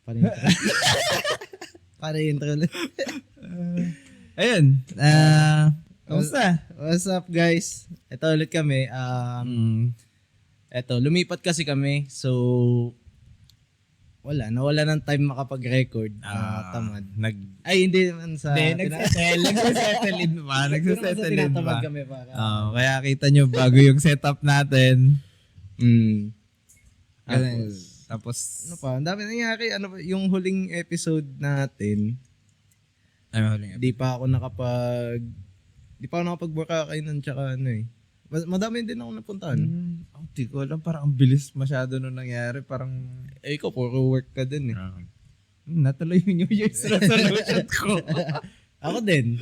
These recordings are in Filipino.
Para intro. Para intro ulit. Ayun. Kamusta? What's up guys? Ito ulit kami. Ito, lumipat kasi kami. So, nawala ng time makapag-record. Tamad. Hindi naman sa... Nagsasettle in pa. Nagsasettle in tinatamad pa. kami para. Kaya kita nyo bago yung setup natin. Tapos Ano pa? Ang dami nangyari. Yung huling episode natin, di pa ako nakapag-worka kainan tsaka madami din ako napuntahan. Di ko alam, parang ang bilis masyado nung nangyari. Parang, Ikaw, puro work ka din eh. natuloy yung New Year's resolution ko. Ako din.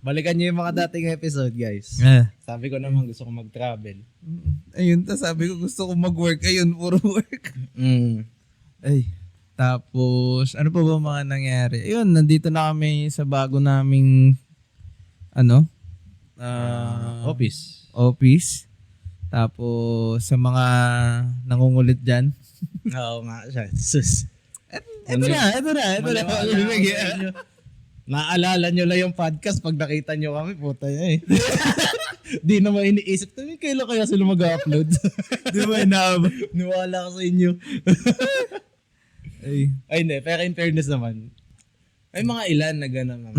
Balikan nyo yung mga dating episode, guys. Sabi ko naman gusto ko mag-travel. Ayun, sabi ko gusto ko mag-work. Ayun, puro work. Ay, tapos, ano pa ba mga nangyari? Ayun, nandito na kami sa bago naming, office. Tapos, sa mga nangungulit dyan. Oo nga siya. Sus. Ito na. Naalala nyo lang yung podcast pag nakita nyo kami, puta niya eh. Di naman iniisip, kailan kaya sila mag-upload? Di ba inaabot? Niwala ka sa inyo. Ay, hindi. Pero in fairness naman, may mga ilan na gano'n naman.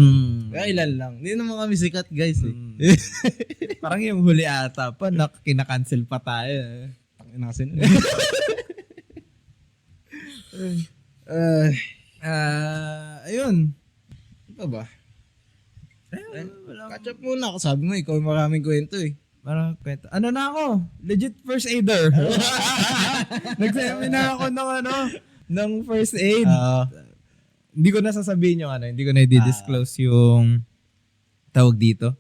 Kaya ilan lang. Hindi naman kami sikat, guys eh. Parang yung huli ata pa, kinakancel pa tayo. Tanginasin. Ayun. Ano ba? Catch up muna ako. Sabi mo, ikaw maraming kwento eh. Parang kwento. Ano na ako? Legit first aider. Nag-seminar ako ng first aid. Hindi ko na sasabihin yung hindi ko na i-disclose yung tawag dito.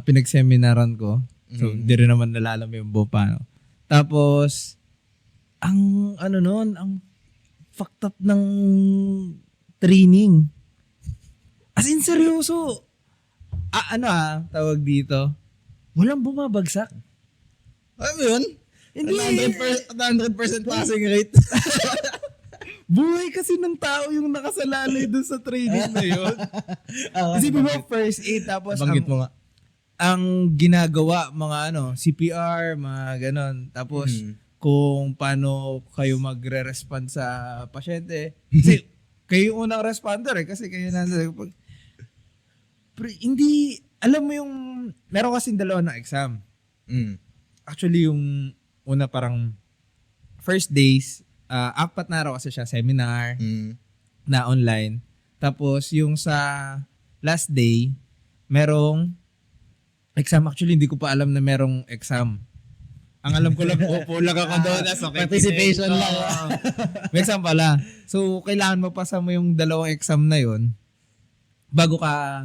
Pinag-seminaran ko. So, hindi rin naman nalalam yung buong paano. Tapos, ang fucked up ng training. As in, seryoso. Tawag dito. Walang bumabagsak. Ano yun? Hindi. 100% passing rate. Buhay kasi ng tao yung nakasalalay dun sa training na yun. Kasi mo first aid, tapos Banggit mo nga. ang ginagawa, mga CPR, mga ganon. Tapos, kung paano kayo magre-respond sa pasyente. Kasi, kayo yung unang responder kasi kayo nandun. Pero hindi, alam mo yung, meron kasing dalawa na exam. Actually, yung una parang first days, 4 na araw kasi siya, seminar na online. Tapos, yung sa last day, merong exam. Actually, hindi ko pa alam na merong exam. Ang alam ko lang, upo lang ako doon. Participation lang. May exam pala. So, kailangan mapasa mo yung dalawang exam na yun bago ka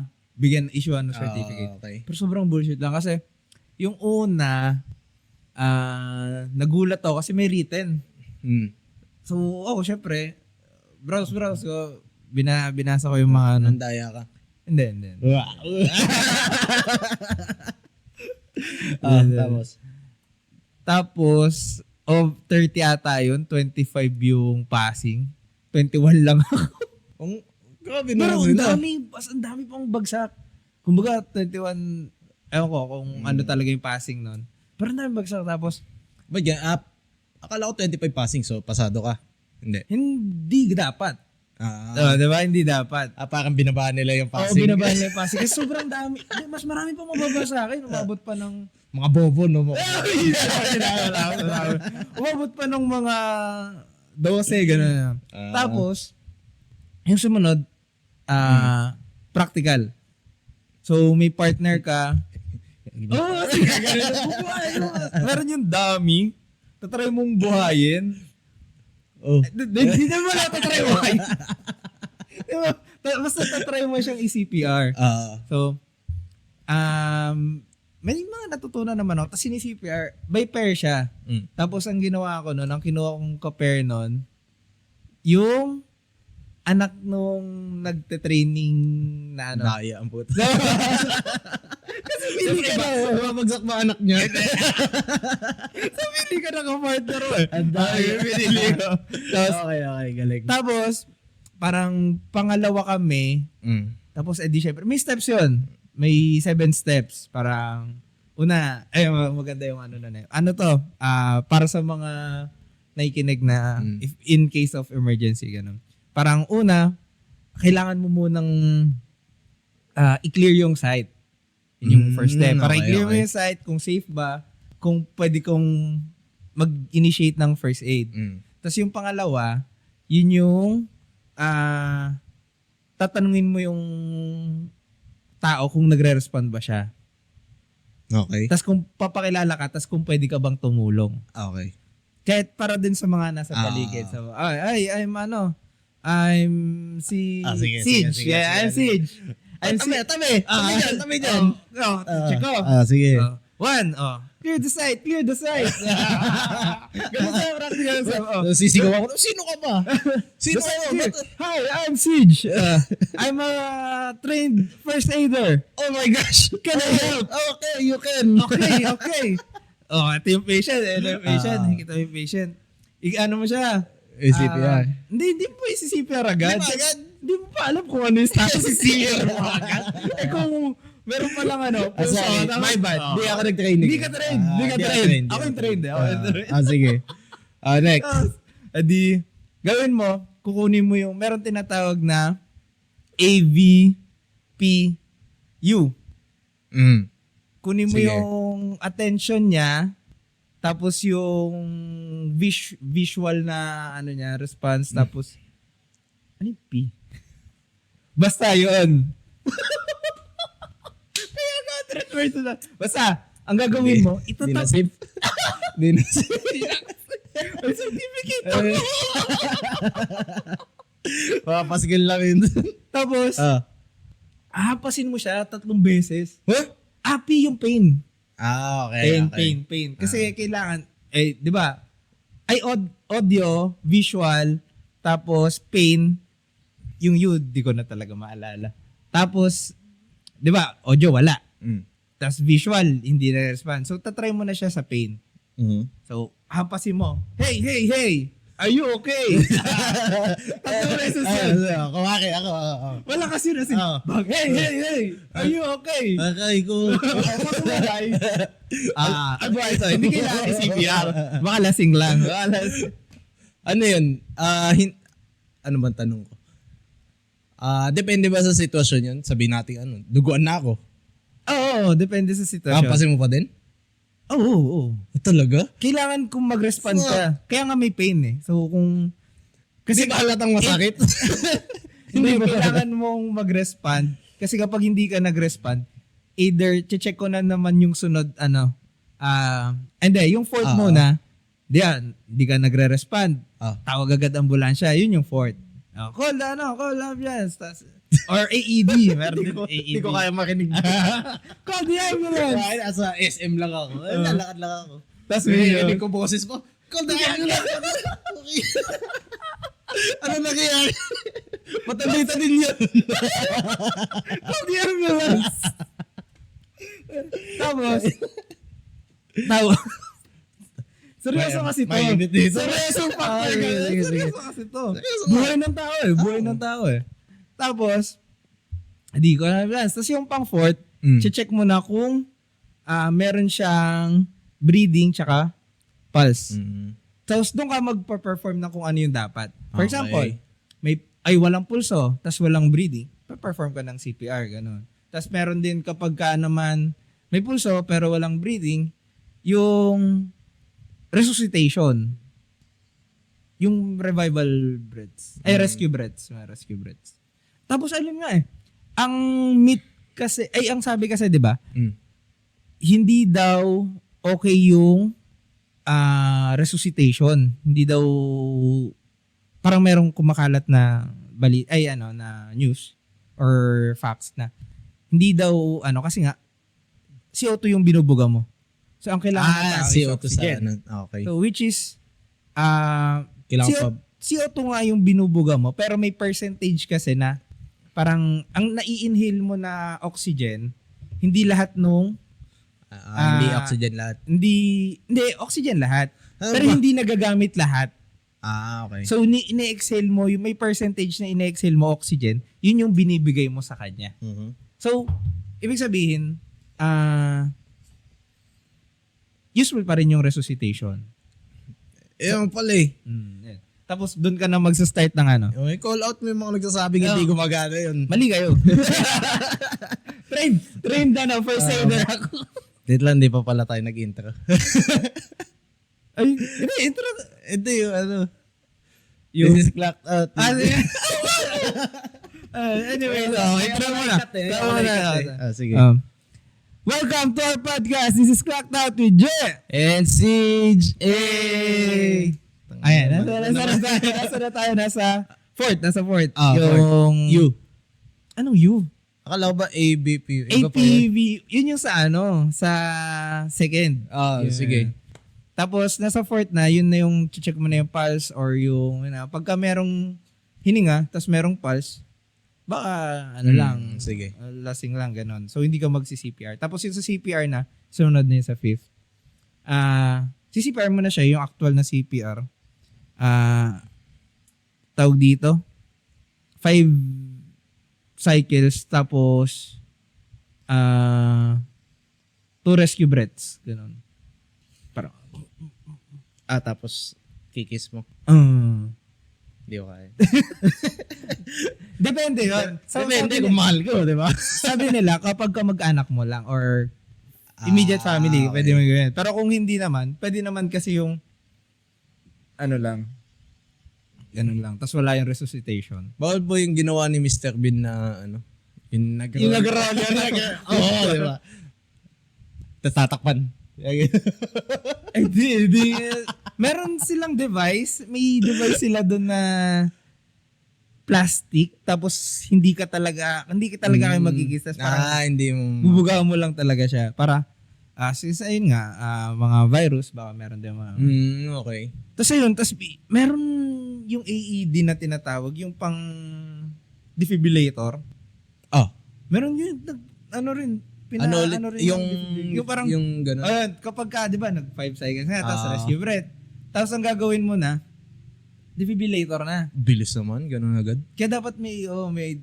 issue ng certificate. Okay. Pero sobrang bullshit lang kasi yung una, nagulat ako kasi may written. So, syempre, browse ko, binasa ko yung mga Nandaya ka. Hindi. Tapos, of 30 ata yun, 25 yung passing. 21 lang ako. Grabe Pero naman ang dami pang bagsak. Kumbaga, 21, ewan ko kung ano talaga yung passing nun. Pero ang dami bagsak. Tapos, Ba't yan? Akala ko 25 passing, so pasado ka. hindi dapat. Diba? Hindi dapat. Parang binabaan nila yung passing. Oo, binabaan nila yung passing. Kasi sobrang dami. Mas marami pa mababa sa akin. Umabot pa ng... Mga bobo, no? Umabot pa ng mga 12, gano'n. Tapos, yung sumunod, practical. So, may partner ka. Meron yung dummy. Tatry mong buhayin. Hindi naman natatry mo. Basta tatry mo siyang i-CPR. So, may mga natutunan naman ako. Tapos sini-CPR, by pair siya. Tapos ang ginawa ko nun, ang kinuha kong ka-pair nun, yung anak nung nagte-training na Daya ang puto. Kasi Pili ka na. Mabagsak ba anak niya? Pili ka na ka-partner mo eh. Ang dami. Pinili ko. Tapos, Okay, galing. tapos, parang pangalawa kami, tapos syempre, may steps yun. May 7 steps. Parang, una, maganda yung ano na yun. Ano to? Para sa mga nakikinig na if in case of emergency, ganun. Parang una, kailangan mo munang i-clear yung site. Yun yung first step. Para i-clear mo yung site, kung safe ba, kung pwede kong mag-initiate ng first aid. Tapos yung pangalawa, yun yung tatanungin mo yung tao kung nagre-respond ba siya. Okay. Tapos kung papakilala ka, tapos kung pwede ka bang tumulong. Okay. Kahit para din sa mga nasa paligid. So, I'm si Siege. I'm Siege. Tabi dyan. Check ko. Sige. 1, clear the site. Ganun sa practical. Sisigaw ako, sino ka ba? Sino ka ba? Hi, I'm Siege. I'm a trained first aider. Oh my gosh. Can I help? Okay, you can. Okay. Ito yung patient. Nakikita mo yung patient. Ano mo siya? CPR. Hindi mo isi-CPR agad. Hindi ba agad? Hindi mo pa alam kung ano yung status si CPR mo agad. Kung meron pa lang puso. My bad. Hindi ako nag-training. Hindi ka trained. Ako yung trained. Sige. Next. Adi, gawin mo, kukunin mo yung, meron tinatawag na AVPU. Kunin mo Sige. yung attention niya, tapos yung visual na niya, response, tapos ano yung P? Basta yun. Kaya nga, words na. Basta, ang gagawin mo, Hindi na safe. Hindi na safe. May certificate. Papasigil lang yun. Tapos, hapasin mo siya 3 beses. Huh? Happy yung pain. Okay. Pain. Kasi kailangan, di ba? Audio, visual, tapos pain, yung di ko na talaga maalala. Tapos, di ba, audio wala. Tapos visual, hindi na-respond. So, tatry mo na siya sa pain. So, hampasin mo. Hey! Are you okay? Tatlo beses yun. Kumaki ako. Wala kasi na hey! Are you okay? Okay, cool. Advice, hindi kailangan i-CPR. Baka lasing lang. Ano yun? Ano bang tanong ko? Depende ba sa sitwasyon yun? Sabihin natin duguan na ako. Oo, depende sa sitwasyon. Papasin mo pa din? Oo. Talaga? Kailangan kung mag-respond ka. Kaya nga may pain eh. So kung... Kasi halatang masakit. Hindi, kailangan mong mag-respond. Kasi kapag hindi ka nag-respond, either check ko na naman yung sunod, yung fourth muna, di ka nagre-respond. Tawag agad ambulansya, yun yung fourth. Call ambulance. Or AED. Meron din AED. Hindi ko kaya makinig. Call the ambulance. Asa SM lang ako. Lalakad lang ako. Tapos Hindi ko boses po. Call the ambulance. Ano nangyayari? Matandita din yun. Call the ambulance. Tapos, seryoso kasi to. Mainit dito. Seryoso factor ka. Sige. Seryoso kasi to. Buhay ng tao eh. Tapos, hindi ko na balance. Tapos yung pang fourth, check mo na kung meron siyang breathing tsaka pulse. Tapos doon ka magpa-perform na kung ano yung dapat. For example, walang pulso, tapos walang breathing, pa-perform ka ng CPR, gano'n. Tapos meron din kapag ka naman may pulso pero walang breathing, yung resuscitation. Yung revival breaths. Rescue breaths. Rescue breaths. Tapos alam nga ang myth kasi, ang sabi kasi, di ba, hindi daw okay yung resuscitation. Hindi daw, parang merong kumakalat na na news or facts na hindi daw, kasi nga, CO2 yung binubuga mo. So, ang kailangan ng tao is CO2 oxygen. Okay. So, which is, Kailangan CO2 nga yung binubuga mo, pero may percentage kasi na parang ang nai-inhale mo na oxygen, hindi lahat nung Hindi oxygen lahat. Hindi, oxygen lahat. Ano Pero ba? hindi nagagamit lahat. Okay. So, ine-exhale mo, yung may percentage na ine-exhale mo oxygen, yun yung binibigay mo sa kanya. Mhm. So, ibig sabihin, useful pa rin yung resuscitation. Yung pala eh. Yan. Tapos, doon ka na magsa-start ng ano. May call out mo yung mga nagsasabing hindi gumagana yun. Mali kayo. Trained na first aider ako. Dito lang, hindi pa pala tayo nag-intro. Ay, hindi, intro. Hindi yung ano. Yung- This is clocked out. Anyway, intro mo na. Sige. Welcome to our podcast. This is Clocked Out with Joy. And Siege. Eh. Ayan, nasa na tayo? Nasa fourth. Yung U. Anong U? Akala ko ba ABP? Iba pa yun. APV. Yun yung sa sa second. Ah, Yun. sige. Tapos, nasa fourth na, yun na yung check mo na yung pulse or yung, pagka merong hininga, tapos merong pulse, baka, lang, sige. lasing lang, ganon. So, hindi ka magsi-CPR. Tapos, yung sa CPR na, sunod na yun sa fifth. CPR mo na siya, yung actual na CPR. Tawag dito, 5 cycles, tapos, 2 rescue breaths, ganon. Parang, Tapos kikis mo. Hindi ko kaya. Depende yun. Depende kung mahal ko, di ba? Sabi nila, kapag ka mag-anak mo lang or immediate family, okay. pwede mo gawin. Pero kung hindi naman, pwede naman kasi yung lang. Ganun lang. Tapos wala yung resuscitation. Bawal po yung ginawa ni Mr. Bean na ano? Yung nag-roll Oo, di ba? Tapos tatakpan. Ay, di. Meron silang device. May device sila doon na plastic. Tapos hindi ka talaga kayo magigis. Tapos parang hindi mo. bubugaw mo lang talaga siya. Para, since ayun nga, mga virus, baka meron din mga... Okay. Tapos ayun, meron yung AED na tinatawag, yung pang defibrillator. Oh. Meron yun, rin, yung parang, yung gano'n. ayun, kapag ka, di ba, nag 5 seconds na, tapos Ah. rescue breath. Tapos ang gagawin mo na, defibrillator na. Bilis naman, gano'n agad. Kaya dapat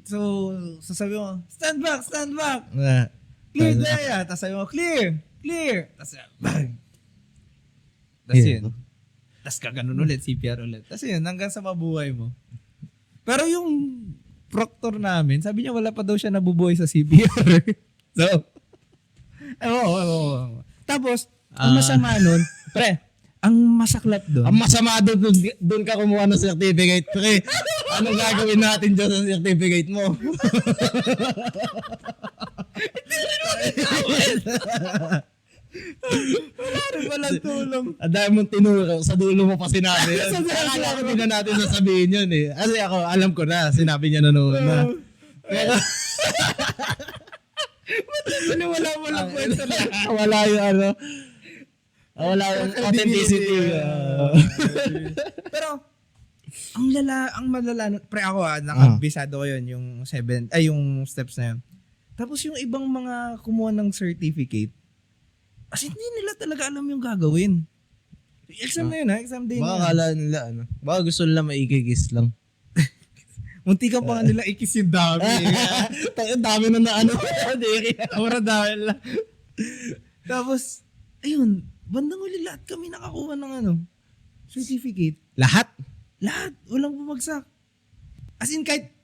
so, sasabi mo, stand back, Ah. clear there. Tapos sabi mo, clear. Tapos, bang. Tapos yun. Tapos kaganon ulit, CPR ulit. Tapos yun, hanggang sa mabuhay mo. Pero yung proctor namin, sabi niya wala pa daw siya nabubuhay sa CPR. So, Tapos, ang masama nun, ang masaklap doon. Ang masama doon ka kumuha ng certificate, pre. Anong gagawin natin dyan sa certificate mo? Wala rin walang tulong. Ang dami mong tinuro, sa dulo mo pa sinabi yun. Akala ko din na natin sasabihin yun eh. Kasi ako, alam ko na, sinabi niya na noon na. Pero, Wala kwento lang. wala yung ano, wala yung authenticity. Pero, ang malala, pre ako nakabisado ko yun, yung yung steps na yun. Tapos yung ibang mga kumuha ng certificate, as in, hindi nila talaga alam yung gagawin. Exam na yun exam day Baka na. kala nila, ano, baka gusto nila maikikis lang. Munti ka pa nga nila ikis yung dami. Ang dami na ano. Amara dahil lang. Tapos, ayun, bandang huli lahat kami nakakuha ng certificate. Lahat? Lahat. Walang bumagsak. As in, kahit,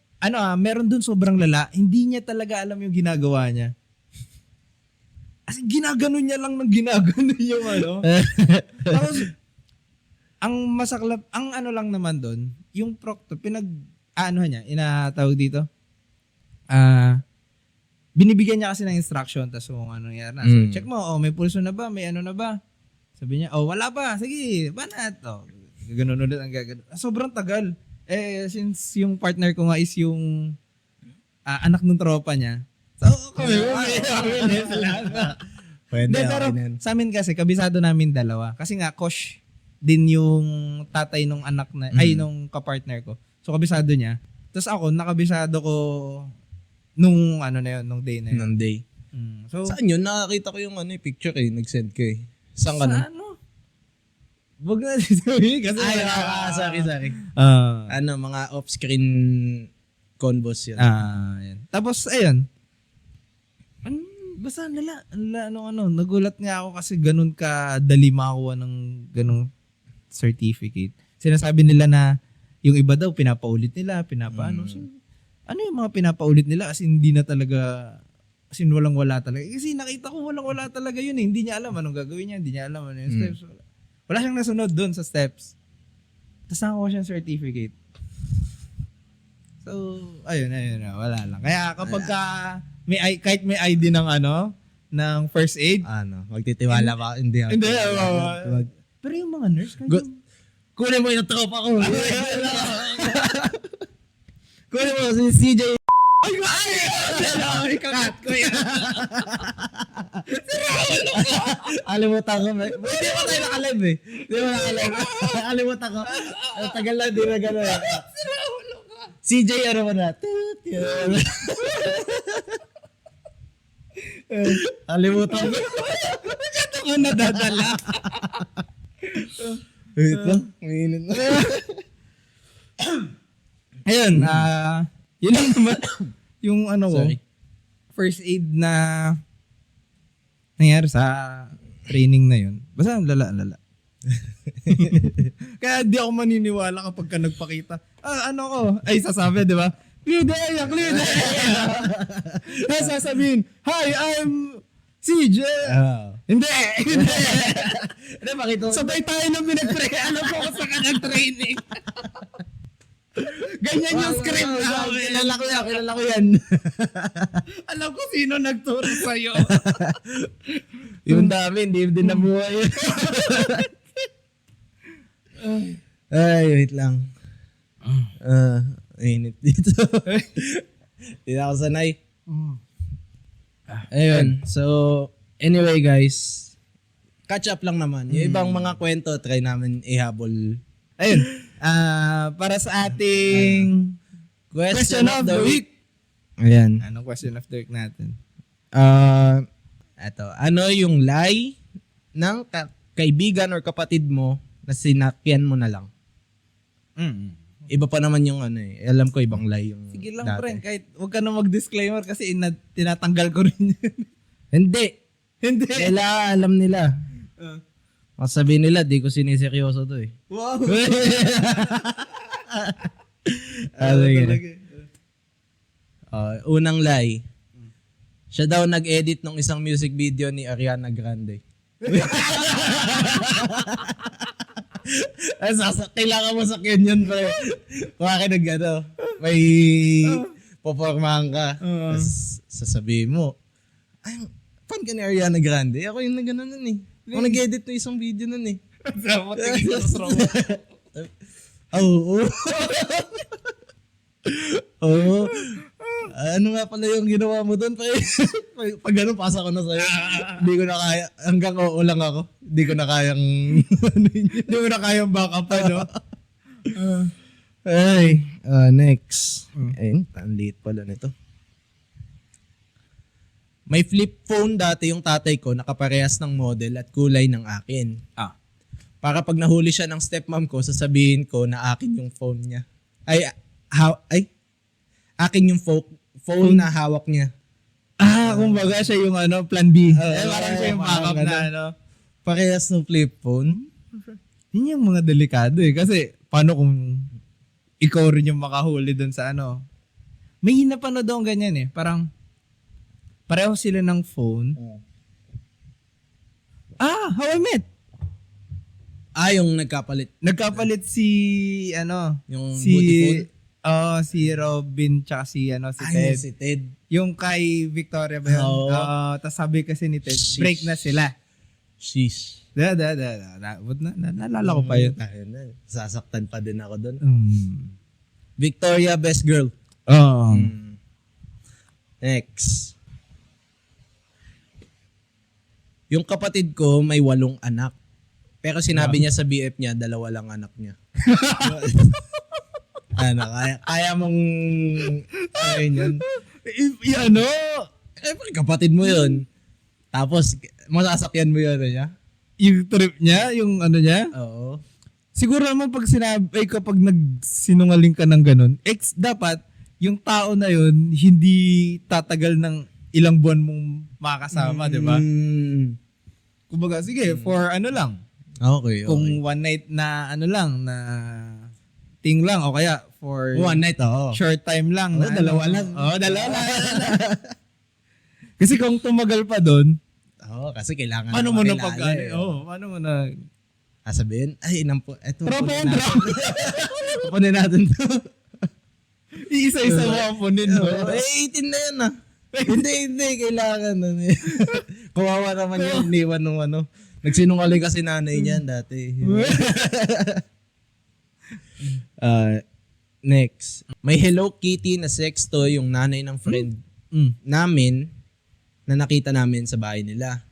meron dun sobrang lala, hindi niya talaga alam yung ginagawa niya. As in, ginaganon niya lang ng ginaganon yung Tapos, ang masaklap, ang lang naman dun, yung proctor, niya, inatawag dito, binibigyan niya kasi ng instruction, tapos kung ano nangyari na. So, check mo, may pulso na ba? May na ba? Sabi niya, wala pa. Sige, banat. Gano'n ulit ang gagawin. Sobrang tagal. Since yung partner ko nga is yung anak ng tropa niya. So, Pwede, pero sa amin kasi, kabisado namin dalawa. Kasi nga, Kosh din yung tatay nung anak na, nung kapartner ko. So, kabisado niya. Tapos ako, nakabisado ko nung nung day na yun. Nung day. So, Saan yun? Nakakita ko yung picture nag-send ko eh. Saan ka nun? sa ano? Wag na sabihin kasi sorry. Mga off-screen convos yun. yan. Tapos, ayun. Basta nagulat nga ako kasi ganun kadali makakuha ng ganung certificate. Sinasabi nila na yung iba daw pinapaulit nila, So, ano yung mga pinapaulit nila as in, hindi na talaga, as in walang-wala talaga. Kasi nakita ko walang-wala talaga yun eh. Hindi niya alam anong gagawin niya, hindi niya alam ano yung steps. Wala siyang nasunod doon sa steps. Tapos nakakuha siyang certificate. So, ayun, wala lang. Kaya kapag kahit may ID ng ng first aid. Magtitiwala pa. Hindi. Hindi. Pero yung mga nurse, Kunin mo yung tropa ko. Kunin mo si CJ. Ay, kakat ko yan. Alimutan ko. Hindi pa tayo nakalive eh. Alimutan ko. Tagal lang, di na gano'n. CJ, ano mo na? Alimutan ko. Ito ko nadadala. Wait lang. Mainit na. Ayun, yun lang naman. Yung Sorry. first aid na nangyari sa training na yun. Basta lala. Kaya di ako maniniwala kapag ka nagpakita. Sasabi, di ba? Clear the area. Sasabihin, hi, I'm CJ. Hindi. Ano, pakita mo. Sabay tayo nang pinag-pray. Alam ko kung saan ka nag-training. Ganyan yung script namin. Kilala ko yan. Alam ko sino nagturo sa'yo. Yung dami, hindi din nabuhay yun. Ay, wait lang. Init dito. Hindi na ako sanay. Ayun. So, anyway guys, catch up lang naman. Yung ibang mga kwento, try namin ihabol. Ayun. Para sa ating question of the week. Ayan. Anong question of the week natin? Eto. Ano yung lie ng kaibigan or kapatid mo na sinakyan mo na lang? Iba pa naman yung alam ko ibang lie yung Sige lang, dati. friend. Kahit huwag ka na mag-disclaimer kasi tinatanggal ko rin yun. Hindi. Hindi. Kailangan alam nila. Masabi nila, di ko siniseryoso to eh. Wow. Unang lie. Siya daw nag-edit ng isang music video ni Ariana Grande. Kailangan mo sakyan yun pre. Kung akin may popormahan ka. Tapos sasabihin mo, ay, fan ka ni Ariana Grande? Ako yung nag-ano nun eh. Ako nag-edit ng isang video nun eh. Oo. Oo. Ano nga pala yung ginawa mo doon? Pag ganun, pasa ko na sa'yo. Hindi ko na kaya. Hanggang oo lang ako. Hindi ko na kayang... Hindi mo na kayang backup pa, no? Next. Ayun, ang liit pala nito. May flip phone dati yung tatay ko, nakaparehas ng model at kulay ng akin. Para pag nahuli siya ng stepmom ko, sasabihin ko na akin yung phone niya. Akin yung phone na hawak niya. Kumbaga siya yung plan B. Parang siya yung backup na parehas ng flip phone. Yun yung mga delikado eh. Kasi paano kung ikaw rin yung makahuli dun sa May hinapanood daw ganyan eh. Parang pareho sila ng phone. How I Met. Yung nagkapalit. Nagkapalit si Yung si booty phone. Si Robin tsaka si Ted. Si Ted. Yung kay Victoria ba yun? Oo. Tapos sabi kasi ni Ted, break na sila. Sheesh. Naalala ko pa yun. Ayun na. Sasaktan pa din ako doon. Mm. Victoria, best girl. Oh. Next. Yung kapatid ko may 8 anak. Pero sinabi niya sa BF niya, 2 lang anak niya. Kaya mong ayun yun. Siyempre, kapatid mo yun. Tapos, masasakyan mo yun, niya? Yung trip niya, yung ano niya. Oo. Siguro naman pag sinabi, kapag nagsinungaling ka ng ganun, dapat yung tao na yun, hindi tatagal ng ilang buwan mong makakasama, di ba? Kumbaga, sige, for ano lang. Okay. Kung one night na ano lang, na thing lang, o kaya for one night, oo. short time lang. Oo, dalawa lang. Oo, dalawa lang. Kasi kung tumagal pa doon, Oo, kasi kailangan paano mo na makilala pag eh. paano mo na Sabihin, ay, eto. Tropa yan, Pupunin natin to. Iisa-isa mo ang punin, no? 18 na yan hindi, kailangan. Kawawa naman yung iniwan nung ano. Nagsinungaling kasi nanay niyan dati. Next. May Hello Kitty na sex toy yung nanay ng friend namin na nakita namin sa bahay nila.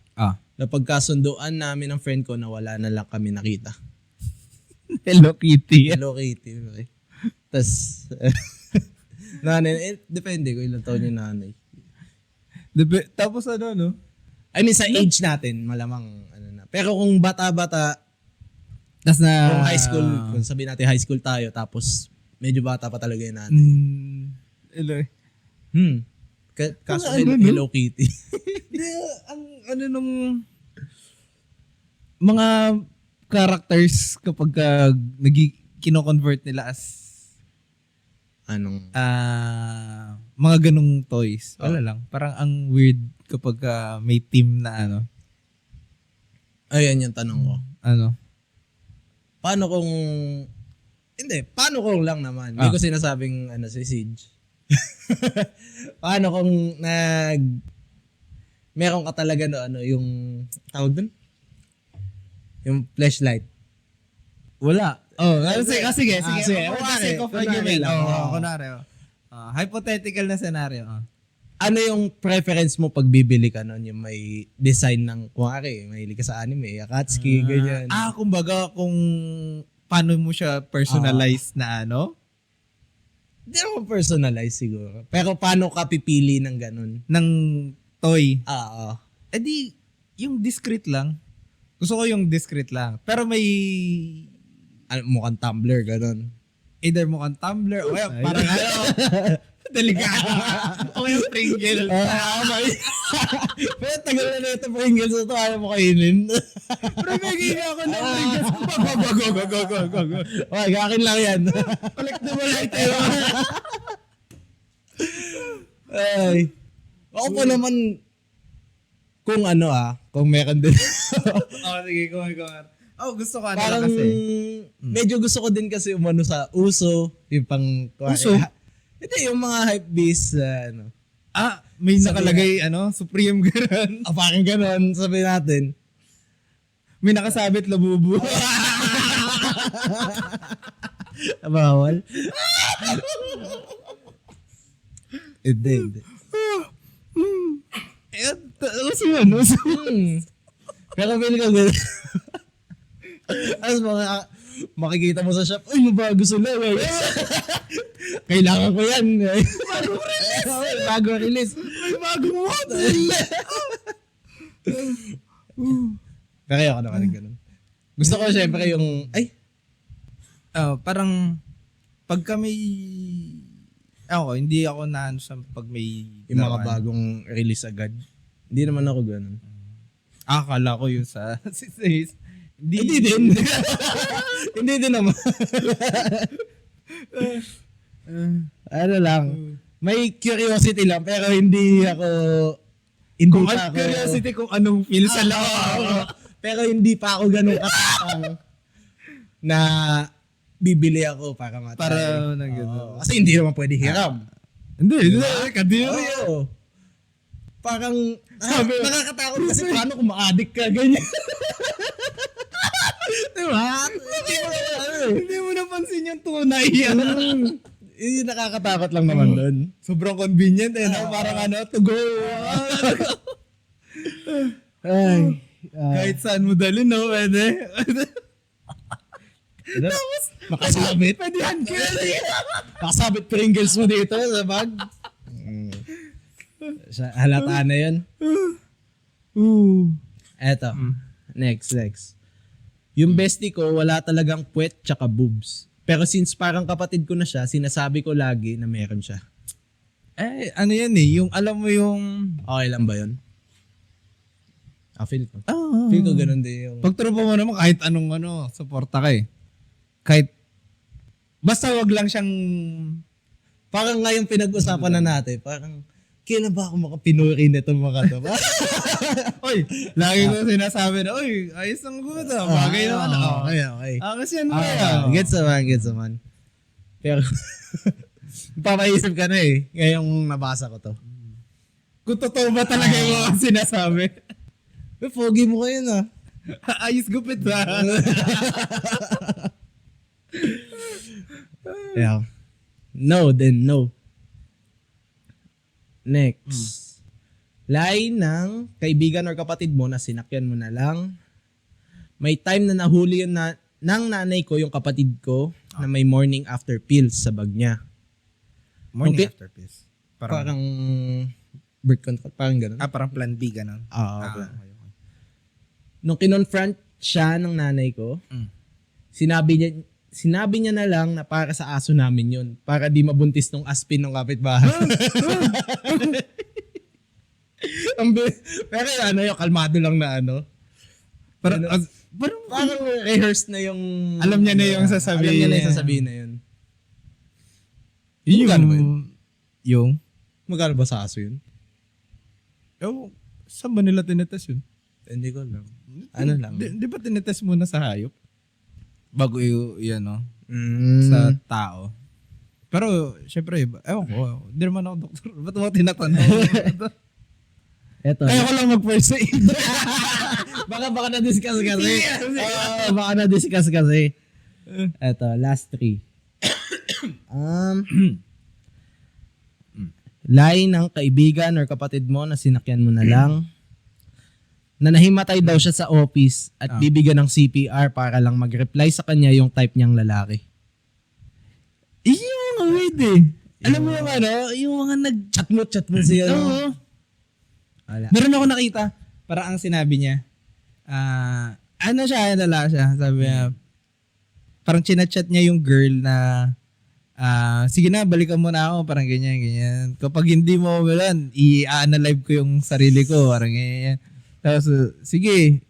Napagkasunduan namin ng friend ko na wala na lang kami nakita. Hello Kitty. Hello Kitty. Okay. Tapos, nanay, depende kung ilang taon yung nanay. Tapos ano, no? I mean, sa age natin, malamang, ano na. Pero kung bata-bata, Tas na... kung high school, kung sabihin natin high school tayo, tapos medyo bata pa talaga yung nanay. Hello. Kaso Ano, Hello Kitty. Hindi, ang ano nung mga characters kapag kino-convert nila as Anong? mga ganung toys. Wala lang. Parang ang weird kapag may team na ano. Ayan yung tanong ko. Ano? Paano kung... Hindi, paano kung lang naman? Hindi ko sinasabing si Siege. Paano kung meron ka talaga yung tawag dun? Yung flashlight. Wala. Sige. Kunwari, Kunwari. kunwari. Hypothetical na scenario. Ano yung preference mo pag bibili ka nun? Yung may design ng, kunwari, mahilig ka sa anime, Akatsuki, ganyan. Kumbaga kung paano mo siya personalize na ano? Hindi naman personalize siguro. Pero paano ka pipili ng ganun? Ng toy. Oo. Di, yung discreet lang. Gusto ko yung discreet lang. Pero may Mukhang Tumblr, ganun. either mukhang tumbler o kaya parang delikado. O kaya Pringles. Pero tagal na ito Pringles na ito, ayaw mo kainin. Pero nagiging ako ng Pringles. Go. Okay, akin lang yan. Collectible item. Ay. Ako pa naman, kung kung meron din. Sige, kumar. Gusto ko Parang, kasi. medyo gusto ko din kasi umano sa uso, yung pang, Uso? Hindi, yung mga hype beast, May nakalagay, Supreme gano'n. Parang ganon, sabihin natin. May nakasabit labubu. Bawal. Hindi. Uso yan. Pero feel ko good. As makikita mo sa shop, ay, mabago sila. Kailangan ko yan. Bagong release. May bagong model. Pero ayoko naman ng ganun. Gusto ko syempre yung, Parang, pagka may, hindi ako na sa pag may yung mga bagong release agad. Hindi naman ako ganun. Akala ko yun sa sis. Hindi din. Hindi din naman. Ano lang. May curiosity lang pero hindi Kung pa ako curiosity kung anong feel sa loob. pero hindi pa ako ganun katapang na bibili ako para matay. Para na gano'n. Kasi hindi naman pwede hiram. Hindi. Kadiri. Oo. Parang nakakatakot kasi paano kung ma-addict ka ganyan. Diba? Hindi mo napansin yung tunay. Yung nakakatakot lang naman doon. Sobrang convenient parang to go. Ay. Kahit saan mo dalhin, no? Pwede. Tapos, makasabit. Pwede hand carry. Makasabit Pringles mo dito sa bag. Halata na yun. Eto. Next. Yung bestie ko, wala talagang puwet tsaka boobs. Pero since parang kapatid ko na siya, sinasabi ko lagi na meron siya. Ano yan yung alam mo yung... Okay lang ba yun? Feel ko. Oh, Feel ko ganun din yung... Pag tropa mo naman, kahit anong suporta ka eh. Kahit, basta wag lang siyang... Parang ngayong pinag-usapan na natin, parang, kailan ba ako makapinuri na itong mga to? Oy, lagi ko sinasabi na, oy, ayos ang good bagay naman. Okay. Kasi ano kaya? Gets naman. Pero, papaisip ka na eh, ngayong nabasa ko to. Kung totoo ba talaga yung mga sinasabi? Pogi mo kayo na. Ayos gupit ba? Yeah. No, then no. Next. Line ng kaibigan or kapatid mo na sinakyan mo na lang. May time na nahuli yun ng nanay ko yung kapatid ko na may morning after pills sa bag niya. Morning Okay. after piss. Parang birth control, parang ganun. Parang plan B ganun. Okay. Nung kinonfront siya ng nanay ko, sinabi niya na lang na para sa aso namin yun. Para di mabuntis nung aspin ng kapitbahay. Pero yung kalmado lang na Parang rehearsed na yung... Alam niya na yung sasabihin. Alam niya na yung sasabihin na yun. Magkano ba yun? Yung? Magkano ba sa aso yun? Saan ba nila tinetest yun? Hindi ko alam. Ano lang? Di ba tinetest muna sa hayop? Bago yan, Sa... sa tao. Pero, syempre, ewan ko, hindi naman ako doktor. Ba't mo tinatanong? Eto. Kaya ko lang mag-first aid. baka na-discuss kasi. Baka na-discuss kasi. Eto, last 3. Line ng kaibigan or kapatid mo na sinakyan mo na lang. Na nahimatay daw siya sa office at bibigyan ng CPR para lang mag-reply sa kanya yung type niyang lalaki. Yung mga weird eh. Alam mo yung mga Chat mo siya. Oo. Wala. Meron ako nakita, para ang sinabi niya, nalala siya, sabi niya, parang chinachat niya yung girl na, sige na, balikan mo na ako, parang ganyan. Kapag hindi mo malan, i-analyze ko yung sarili ko, parang ganyan. Tapos, sige,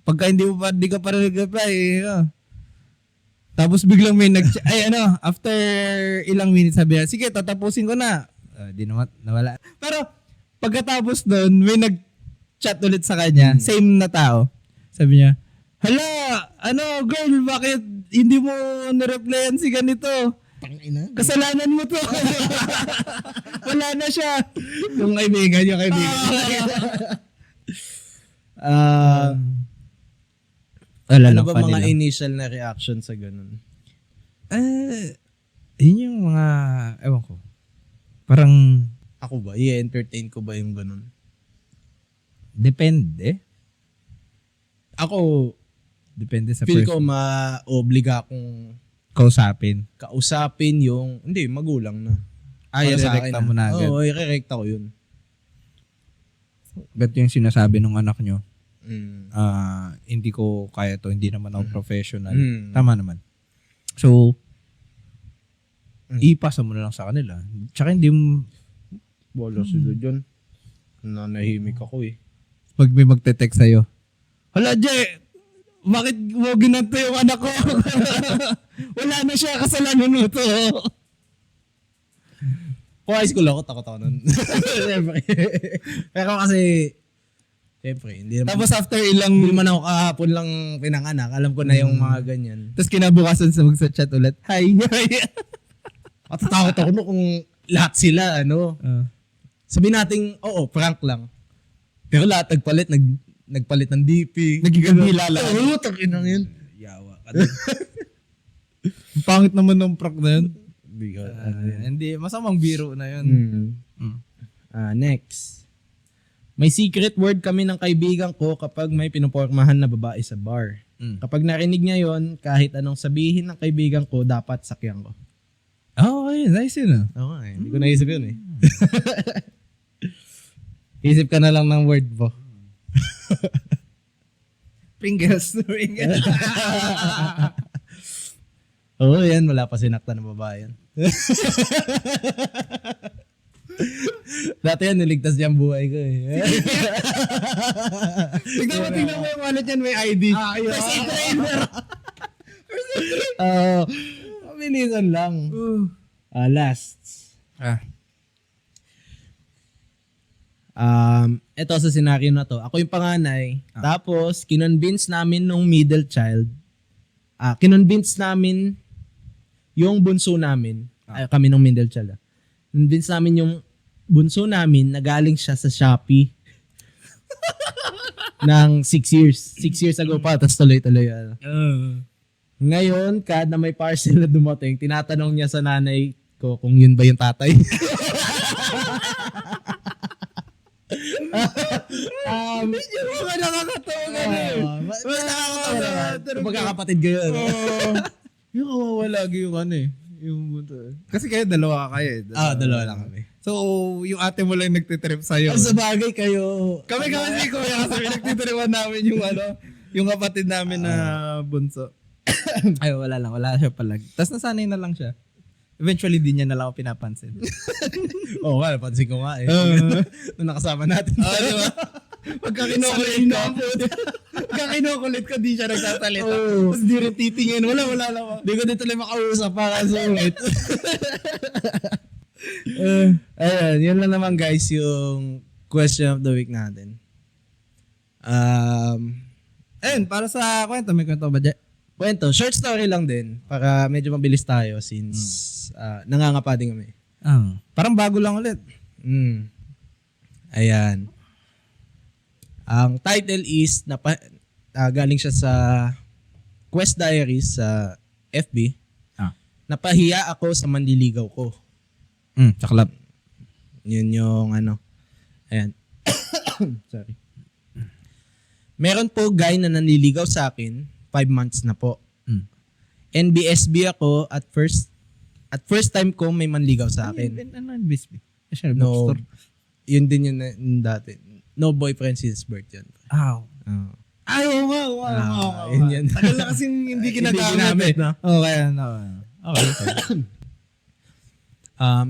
pagka hindi ka pa rin nag-reply, Tapos biglang may after ilang minutes sabi niya, sige, tatapusin ko na. Di naman, nawala. Pero, pagkatapos doon, may nag-chat ulit sa kanya, same na tao. Sabi niya, hala, girl, bakit hindi mo nireplyan si ganito? Kasalanan mo to. Wala na siya. Yung kaibigan. Ano ba mga initial na reaction sa ganun? Yun yung mga, ewan ko. Parang, Ako ba? I-entertain ko ba yung ganun? depende. Ako, Depende sa feel ko person. ma-obliga akong Kausapin. kausapin yung, hindi, magulang na. Para sa akin, i-rekta mo na agad. Oo, i-rekta ko yun. Ba't yung sinasabi ng anak nyo, Mm. hindi ko kaya to, hindi naman ako professional. Mm. Tama naman. So, ipasa mo na lang sa kanila. Tsaka hindi mo, Wala sila dyan. Nanahimik ako eh. pag may magte-text sa'yo, hala, Jay, bakit mo ginanto yung anak ko? Wala na siya, kasalanan mo to. Kung high school ako, takot ako nun. Siyempre. Pero kasi, siyempre, hindi naman. Tapos after Hindi ilang, naman ako kahapon lang pinanganak. Alam ko na yung mga ganyan. tapos kinabukasan sa magsa-chat ulit, hi. Matatakot ako no kung lahat sila, sabi nating, oo, prank lang. Pero lahat nagpalit ng DP. Nagiging hilala. Oo, takinang yun. Yawa ka din. Ang pangit naman ng prank na yun. Hindi Hindi, masamang biro na yun. Next. May secret word kami ng kaibigan ko kapag may pinupormahan na babae sa bar. Kapag narinig niya yon, kahit anong sabihin ng kaibigan ko, dapat sakyan ko. Okay, nice yun. Oo, hindi ko naisip yun eh. Isip ka na lang ng word mo. Pringles. Pringles. Oo, yan. Wala pa sinakta ng babae yan. Dati yan, niligtas niya ang buhay ko eh. Tignan mo yung wallet yan, may ID. First aid trainer. Oo. Mabilisan lang. Last. Ito sa scenario na to. Ako yung panganay. Tapos, kinonvince namin nung middle child. Kinonvince namin yung bunso namin. Kami nung middle child. Convince namin yung bunso namin na galing siya sa Shopee. ng 6 years. 6 years ago pa. Tapos tuloy-tuloy. Ngayon, kada may parcel na dumating, tinatanong niya sa nanay ko kung yun ba yung tatay. Medyo mga nakakatawa ka na eh. Magkakapatid kayo. Yung kawawa lagi yung ano eh. Yung bunto. Kasi kayo dalawa kayo eh. Dalawa lang kami. So, yung ate mo lang nagtitrip sa'yo. Sa bagay kayo. Kami si Kuya kasi nagtitripan namin yung yung kapatid namin na bunso. Ay, wala lang. Wala siya palag. Tapos nasanay na lang siya. Eventually, di niya na lang ako pinapansin. Oo nga, napansin ko nga eh. Nung nakasama natin. Di ba? Pagka kinukulit ka, di siya nagsasalita. Tapos di rin titingin. Wala lang. Di ko dito lang makausap para sa ulit. Ayun, yun lang naman guys yung question of the week natin. Ayun, para sa kwento, may kwento ba dyan? Kwento, short story lang din para medyo mabilis tayo since nangangapa din kami. Parang bago lang ulit. Ayan. Ang title is galing siya sa Quest Diaries sa FB. Napahiya ako sa manliligaw ko. Saklap. Yun yung ano. Ayan. Sorry. Meron po guy na nanliligaw sa akin, 5 months na po. NBSB ako at first time ko may manligaw sa akin. Ano yung bisbee? No, yun din yun dati. No boyfriend since birth yun. Ay, oo nga. Yun. Tagal na kasing hindi ginamit, ginagamit. no? Okay.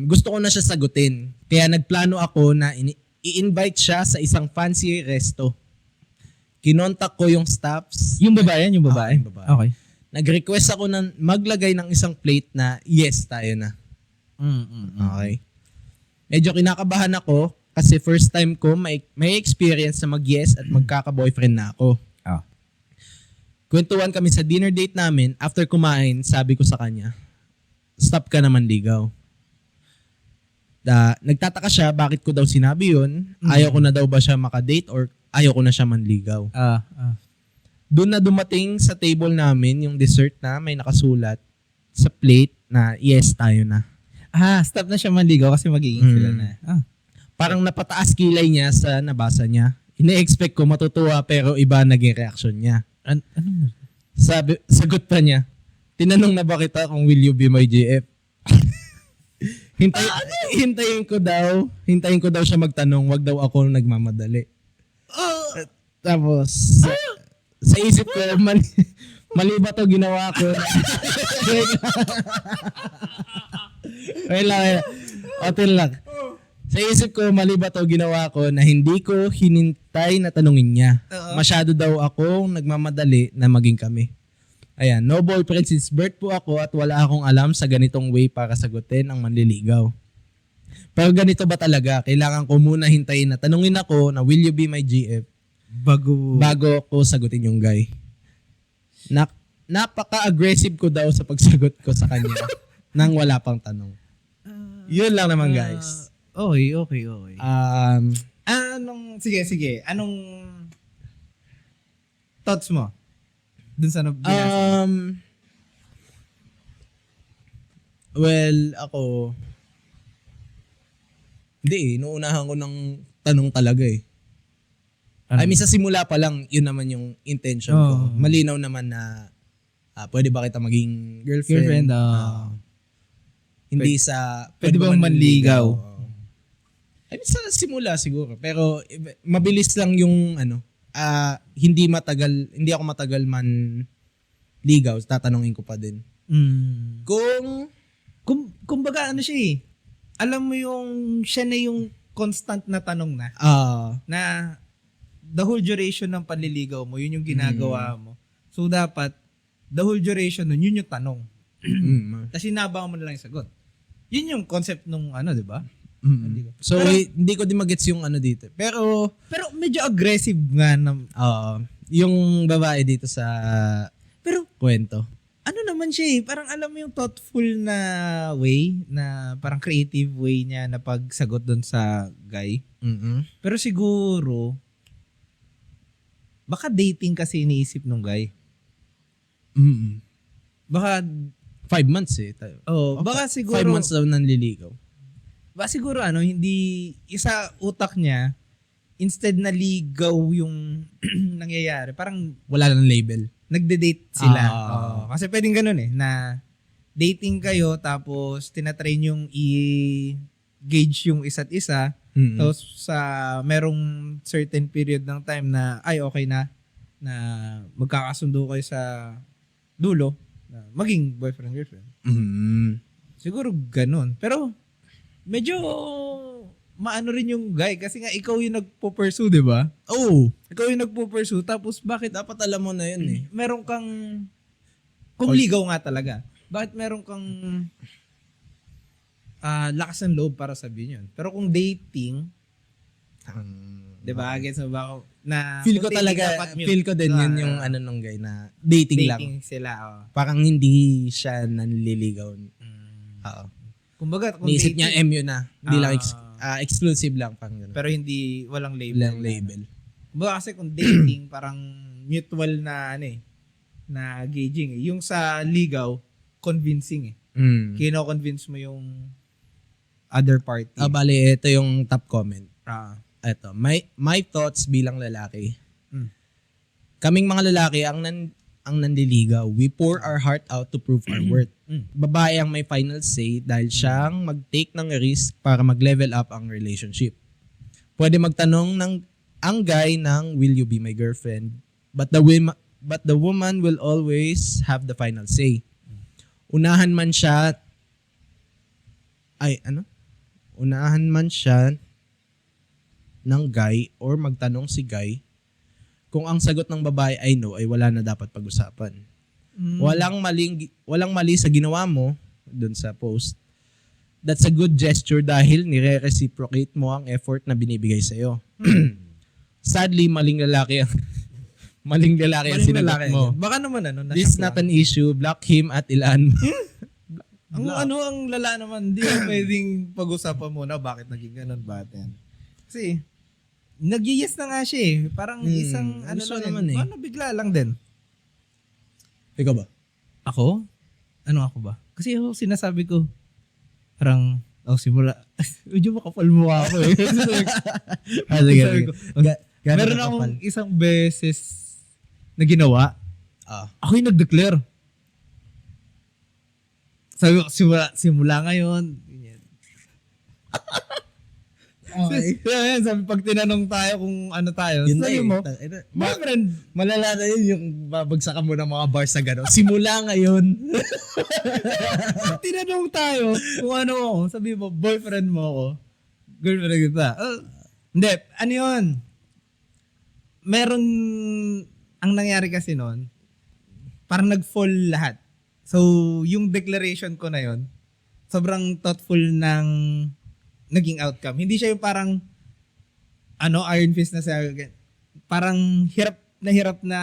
Gusto ko na siya sagutin. Kaya nagplano ako na i-invite siya sa isang fancy resto. Kinontak ko yung staffs. Yung babae. Yung babae. Okay. Nag-request ako na maglagay ng isang plate na yes, tayo na. Okay. Medyo kinakabahan ako kasi first time ko may experience na mag-yes at magkaka-boyfriend na ako. Kwentuhan kami sa dinner date namin. After kumain, sabi ko sa kanya, stop ka naman ligaw. Nagtataka siya bakit ko daw sinabi yun. Ayaw ko na daw ba siya makadate or ayaw ko na siya manligaw. Doon na dumating sa table namin yung dessert na may nakasulat sa plate na yes, tayo na. Stop na siya manligaw kasi magiging sila na. Parang napataas kilay niya sa nabasa niya. Ine-expect ko matutuwa pero iba naging reaksyon niya. Ano? Sagot pa niya, tinanong na ba kita kung will you be my GF? Hintayin ko daw siya magtanong, wag daw ako nagmamadali. Tapos, sa isip ko, mali ba to ginawa ko? Wait lang. Otin lang. Sa isip ko, mali ba to ginawa ko na hindi ko hinintay na tanungin niya. Masyado daw ako nagmamadali na maging kami. Ayan, no boyfriend since birth po ako at wala akong alam sa ganitong way para sagutin ang manliligaw. Pero ganito ba talaga? Kailangan ko muna hintayin na tanungin ako na will you be my GF bago ko sagutin yung guy. Napaka-aggressive ko daw sa pagsagot ko sa kanya nang wala pang tanong. Yun lang naman guys. Okay. Sige. Anong thoughts mo? Dun sa binasa? Well, ako hindi inuunahan ko ng tanong talaga eh. I mean, sa simula pa lang, yun naman yung intention ko. Malinaw naman na pwede ba kita maging girlfriend? Hindi sa pwede bang manligaw? I mean, sa simula siguro. Pero mabilis lang yung hindi ako matagal man ligaw, tatanungin ko pa din. Kumbaga ano siya eh. Alam mo yung siya na yung constant na tanong na. Na the whole duration ng panliligaw mo, yun yung ginagawa mo. So dapat, the whole duration nun, yun yung tanong. Tapos inabangan mo na lang yung sagot. Yun yung concept nung di ba? So, hindi ko din magets yung dito. Pero medyo aggressive nga na. Yung babae dito sa kwento. Ano naman siya eh, parang alam mo yung thoughtful na way, na parang creative way niya na pagsagot doon sa guy. Pero siguro, baka dating kasi iniisip nung guy. Baka 5 months eh. baka siguro 5 months daw nanliligaw. Baka siguro hindi isa utak niya, instead na ligaw yung nangyayari, parang Wala lang label. nagde-date sila. Kasi pwedeng ganun eh, na dating kayo tapos tinatrain yung i-gauge yung isa't isa. Tapos sa merong certain period ng time na ay okay na magkakasundo kayo sa dulo na maging boyfriend girlfriend. Siguro ganun. Pero medyo maano rin yung guy kasi nga ikaw yung nagpo-pursue, 'di ba? Ikaw yung nagpo-pursue tapos bakit Dapat alam mo na yun eh. meron kang kung ligaw nga talaga. Bakit meron kang lakas ng loob para sabihin yun? Pero kung dating, 'di ba? Gets mo ba? Na Feel ko kung dating, talaga, dapat mute. feel ko din yun yung nung guy na dating lang. Dating sila. Parang hindi siya nanliligaw. Kumbaga, kung Niisip niya dating, MU na. Hindi lang exclusive lang pang ganun. pero hindi walang label. Walang label. Kumbaga kasi kung dating, parang mutual na na gauging eh. Yung sa ligaw, convincing eh. Kino-convince mo yung other party. Bali, ito yung top comment. Ah. My thoughts bilang lalaki. Kaming mga lalaki ang nanliligaw. We pour our heart out to prove our worth. Babae ang may final say dahil siyang mag-take ng risk para mag-level up ang relationship. Pwede magtanong ang guy ng will you be my girlfriend? But the woman will always have the final say. Unahan man siya ng guy or magtanong si guy, kung ang sagot ng babae ay no, ay wala na dapat pag-usapan. Walang mali sa ginawa mo dun sa post. That's a good gesture dahil nire-reciprocate mo ang effort na binibigay sa'yo. Sadly, maling lalaki ang sinagot mo. Baka naman This is not an issue. Block him at ilan mo. ang lala naman, hindi mo pwedeng pag-usapan muna bakit naging ganun ba yan. Kasi, nag-yes na nga siya eh. Parang isang gusto lang naman eh. Paano bigla lang din? Ikaw ba? Ako? Ano ako ba? Kasi ako sinasabi ko, parang, simula, medyo makapal mo ako eh. Sabi ko, meron akong isang beses na ginawa, ako yung nag-declare. Sabi ko, simula ngayon, ganyan. Okay. Sabi, pag tinanong tayo kung ano tayo, Yun sabi mo, my friend, malala na yun yung babagsakan mo ng mga bars na gano'n. Simula ngayon. pag tinanong tayo kung ano ako, sabi mo, boyfriend mo ako, girlfriend kita. Hindi, ano yun? Meron, ang nangyari kasi noon, parang nag-fall lahat. So, yung declaration ko na yun, sobrang thoughtful ng naging outcome. Hindi siya yung parang iron fist na siya. Parang hirap na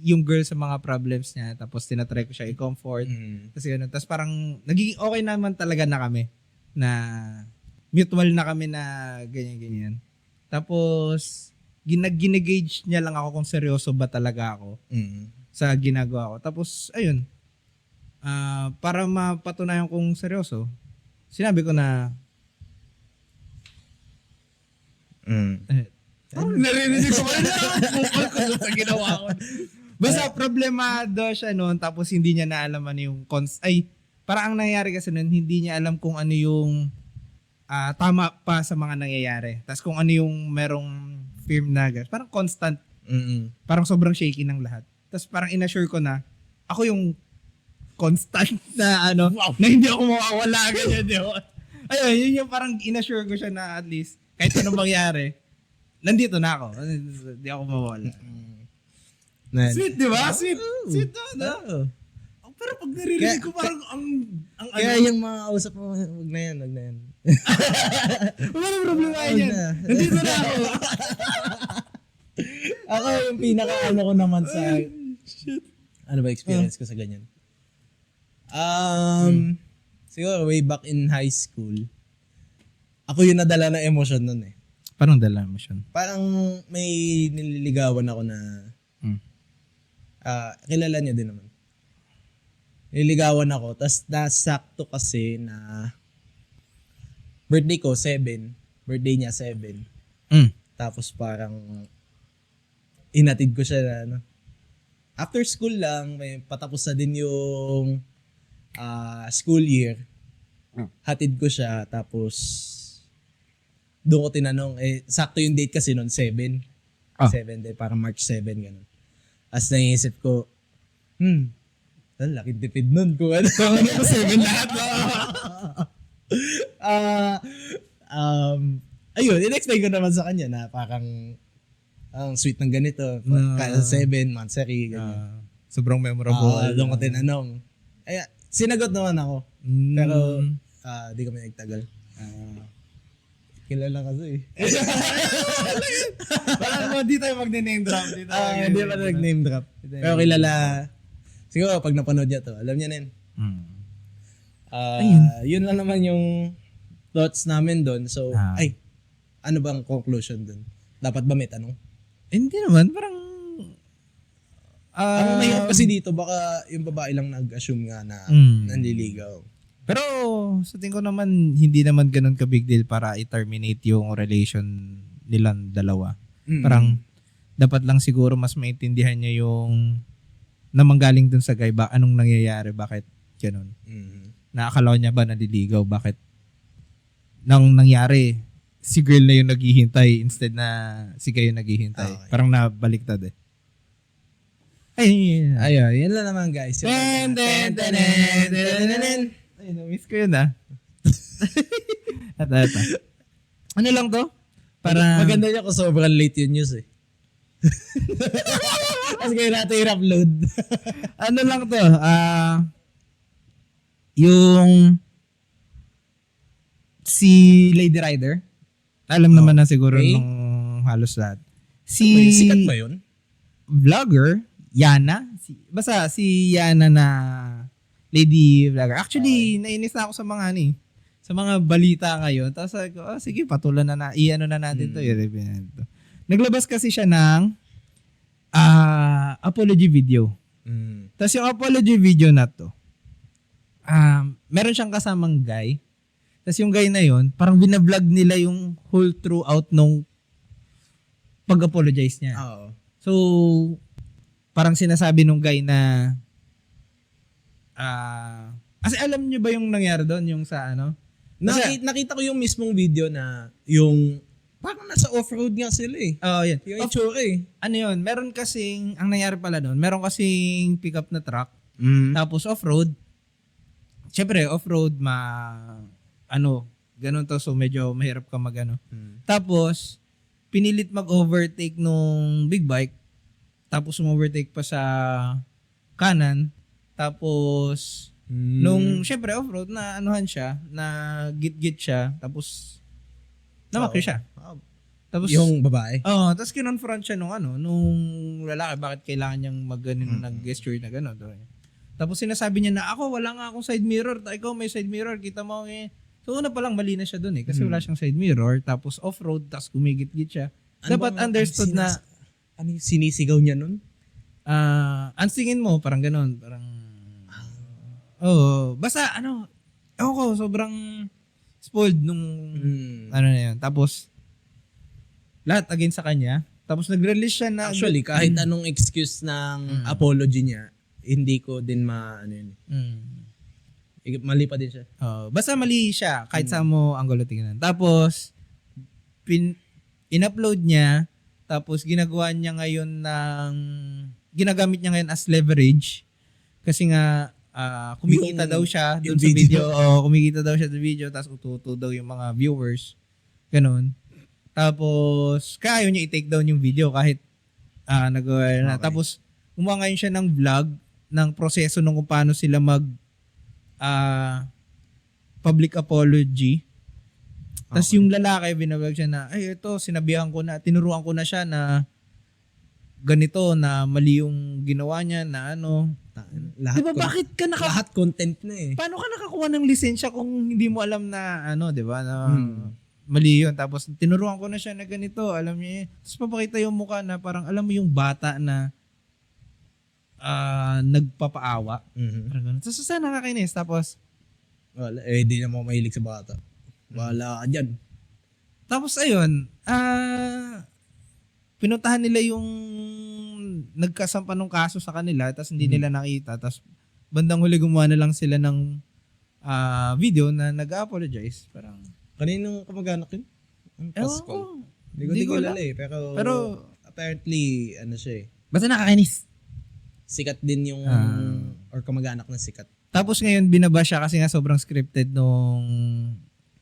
yung girl sa mga problems niya. Tapos tinatry ko siya i-comfort. Tapos gano'n. Tapos parang naging okay naman talaga na kami. Na mutual na kami na ganyan-ganyan. Tapos ginagauge niya lang ako kung seryoso ba talaga ako sa ginagawa ko. Tapos ayun. Para mapatunayan kong seryoso, sinabi ko na narinig ko bukol ko sa ginawa ko. Basta problemado siya noon tapos hindi niya naalaman yung parang ang nangyari kasi noon hindi niya alam kung ano yung tama pa sa mga nangyayari. Tapos kung ano yung merong firm na gas, parang constant, parang sobrang shaky ng lahat. Tapos parang inassure ko na ako yung constant na na hindi ako mawawala ganyan yun. Ayun, yun yung parang inassure ko siya na at least kahit anong mangyari, nandito na ako. Hindi ako mawawala. Sweet, di ba? Sweet. Sweet na. Pero pag naririnig ko parang kaya yung mga kausap mo, wag na yan. Wala problema yan. Nandito na ako. Ako yung pinaka ko naman sa ano ba experience ko sa ganyan. Siguro way back in high school, ako yung nadala ng emosyon nun eh. Parang dala mo siya. Parang may nililigawan ako na kilala niya din naman. Nililigawan ako, tas nasakto kasi na birthday ko, 7. Birthday niya, 7. Tapos parang inatid ko siya na after school lang, may patapos na din yung school year. Hatid ko siya, tapos doon ko tinanong, sakto yung date kasi noon, 7. 7 day, parang March 7, gano'n. As naisip ko, laking tipid nun kung ano. Kung ano 7 lahat. Ayun, in-explain ko naman sa kanya na parang ang sweet ng ganito. Kaya 7, monthsary, ganyan. Sobrang memorable. Doon ko tinanong. Sinagot naman ako. Pero di kami nagtagal. Kilala kasi. Parang di tayo mag-name drop. Hindi pa nag-name drop. Pero kilala. Siguro pag napanood niya to, alam niya na yun. Yun lang naman yung thoughts namin doon. So, ano bang conclusion doon? Dapat ba may tanong? Hindi naman, parang ang mahirap kasi dito, baka yung babae lang nag-assume nga na nanliligaw. Pero sa tingin ko naman, hindi naman ganun ka-big deal para i-terminate yung relation nilang dalawa. Parang dapat lang siguro mas maintindihan niya yung namanggaling dun sa guy, anong nangyayari, bakit ganun. Naakala niya ba naliligaw, bakit nang nangyari, si girl na yung naghihintay instead na si guy yung naghihintay. Okay. Parang nabaliktad eh. Ayun, yan lang naman guys. Ay, na-miss ko yun Ito. Ano lang to? Para maganda niya kung sobrang late yung news eh. Kasi kayo natin i-upload. ano lang to? Yung si Lady Rider. Alam naman na siguro nung halos lahat. Sikat ba yun? Vlogger, Yana. Basta si Yana na lady vlogger. Actually, nainis na ako sa mga sa mga balita ngayon. Tapos sabi ko, sige, patulan na i-ano na natin to. Naglabas kasi siya ng apology video. Tapos yung apology video na to, meron siyang kasamang guy. Tapos yung guy na yon, parang binablog nila yung whole throughout nung pag-apologize niya. Oo. So, parang sinasabi nung guy na kasi alam niyo ba yung nangyari doon, yung sa Nakita ko yung mismong video na yung parang nasa off-road nga sila eh. Yan. Yung itsura eh. Ano yun, meron kasing, ang nangyari pala doon, meron kasing pick-up na truck, tapos off-road. Siyempre, off-road, ganun to, so medyo mahirap ka Tapos, pinilit mag-overtake nung big bike, tapos overtake pa sa kanan, tapos nung syempre off-road na anuhan siya, na git-git siya, tapos namakyo siya. Tapos yung babae. tapos kinonfront siya nung lalaki, bakit kailangan niyang nag-gesture na gano'n. Tapos sinasabi niya na ako, wala nga akong side mirror, ikaw may side mirror, kita mo So una pa lang mali na siya doon kasi wala siyang side mirror, tapos off-road, tapos gumigit-git siya. Dapat understood na ano yung sinisigaw niya nun? Ang tingin mo, parang ganun. Parang, basta sobrang spoiled nung, na yun. Tapos, lahat against sa kanya. Tapos nag-release siya na... Actually, kahit anong excuse ng apology niya, hindi ko din Mali pa din siya. Basta mali siya kahit saan mo anggulo tingnan. Tapos in-upload niya, tapos ginagamit niya ngayon as leverage kasi nga kumikita daw siya doon sa video. Kumikita daw siya sa video, tapos ututo daw yung mga viewers. Ganon. Tapos kaya niya i-take down yung video kahit nagawa na. Okay. Tapos gumawa ngayon siya ng vlog ng proseso nung kung paano sila public apology. Tapos yung lalaki, binabag siya na, ay ito, sinabihan ko na, tinuruan ko na siya na ganito, na mali yung ginawa niya, na ano. Lahat Diba bakit ka lahat content na eh. paano ka nakakuha ng lisensya kung hindi mo alam na ano, diba, na mali yun. Tapos tinuruan ko na siya na ganito, alam niya. Tapos papakita yung mukha na parang alam mo yung bata na nagpapaawa. Parang ganun. Tapos sana nakakainis. Tapos Wala, di na mo mahilig sa bata. Wala ka dyan. Tapos ayun, pinuntahan nila yung nagkasampa ng kaso sa kanila, tapos hindi nila nakita. Tapos bandang huli gumawa na lang sila ng video na nag-apologize. Parang, Kaninong kamag-anak yun? Ang ewan Pascal. ko. Hindi ko kilala eh. Pero apparently, ano siya eh. Basta nakakainis. Sikat din yung, or kamag-anak ng sikat. Tapos ngayon binaba siya kasi nga sobrang scripted nung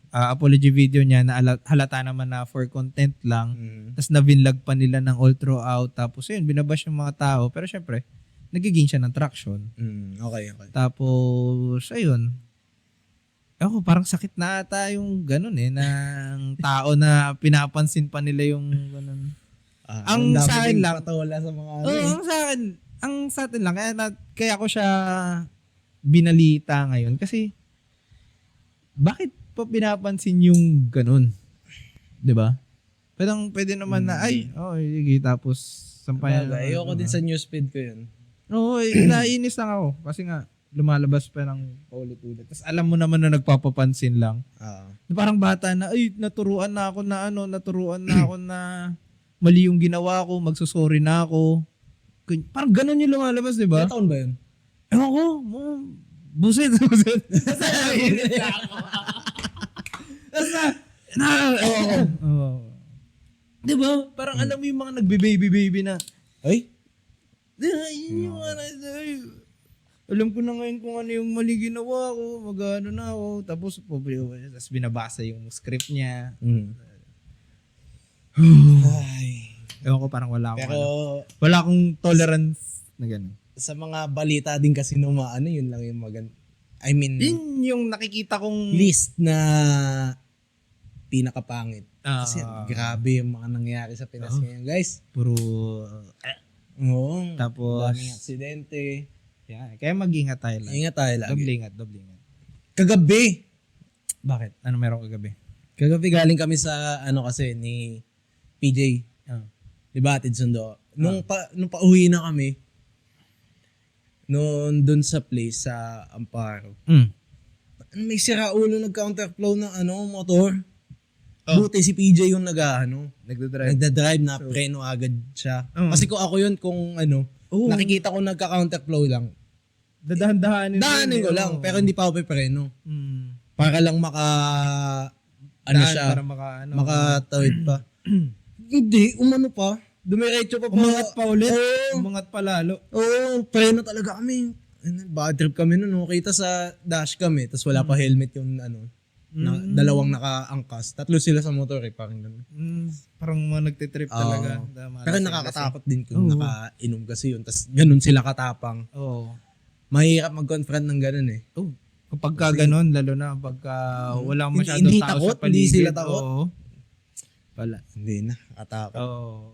apology video niya na halata naman na for content lang. Tapos na-vinlog pa nila ng all throughout. Tapos yun, binabash yung mga tao. Pero syempre, nagiging siya ng traction. Okay. Tapos, ayun. Ako, parang sakit na ata yung ganun eh, ng tao na pinapansin pa nila yung ganun. Ang sa akin lang, patawala sa mga ano ang sa atin lang, kaya ko siya binalita ngayon kasi bakit pa pinapansin yung ganun? 'Di ba? Pwede naman na sige, tapos sampayan. Ayoko din sa newsfeed ko yun. Oo, naiinis lang ako kasi nga lumalabas pa ng paulit-ulit. Tapos alam mo naman na nagpapapansin lang. Parang bata na, naturuan na ako na mali yung ginawa ko, magsusorry na ako. Parang ganun yung lumalabas, di ba? Ilang taon ba yun? Ewan ko, buset. Di ba? Parang alam mo yung mga nagbe-baby na, yung mga alam ko na ngayon kung ano yung mali ginawa ko, mag-ano na ako, tapos binabasa yung script niya. Ewan ko, parang wala akong tolerance na gano'n. Sa mga balita din kasi yun lang yung Yun yung nakikita kong list na pinakapangit. Kasi grabe yung mga nangyayari sa Pinas ngayon, guys. Puro Oo. tapos Daming aksidente. kaya mag-ingat tayo lang. Ingat tayo lagi. Doble ingat. Kagabi. Bakit? Ano meron kagabi? Kagabi galing kami sa kasi ni PJ. Di ba, Atid Sundo? Nung pauwi na kami, dun sa place sa Amparo, may sira ulo nag-counterflow ng motor. Buti si PJ yung nagdadrive na preno agad siya. Kasi kung ako yun, kung nakikita ko nagka-counterflow lang, dahanin ko lang, pero hindi pa ako preno. Para lang Para makatawid pa. Hindi, pa. Dumiretso pa. Umangat pa ulit. Umangat pa lalo. Preno talaga kami. Bad trip kami nun. Kita sa dashcam eh. Tapos wala pa helmet yung dalawang nakaangkas. Tatlo sila sa motor eh. Parang ganun. Parang mga nagtitrip talaga. Pero nakakatakot din kung nakainom kasi yun. Tapos ganun sila katapang. Mahirap mag-confront ng ganun eh. Kapag ka ganun, lalo na pagka walang masyadong hindi tao takot, sa paligid. hindi sila takot. Wala. Hindi na, katakot.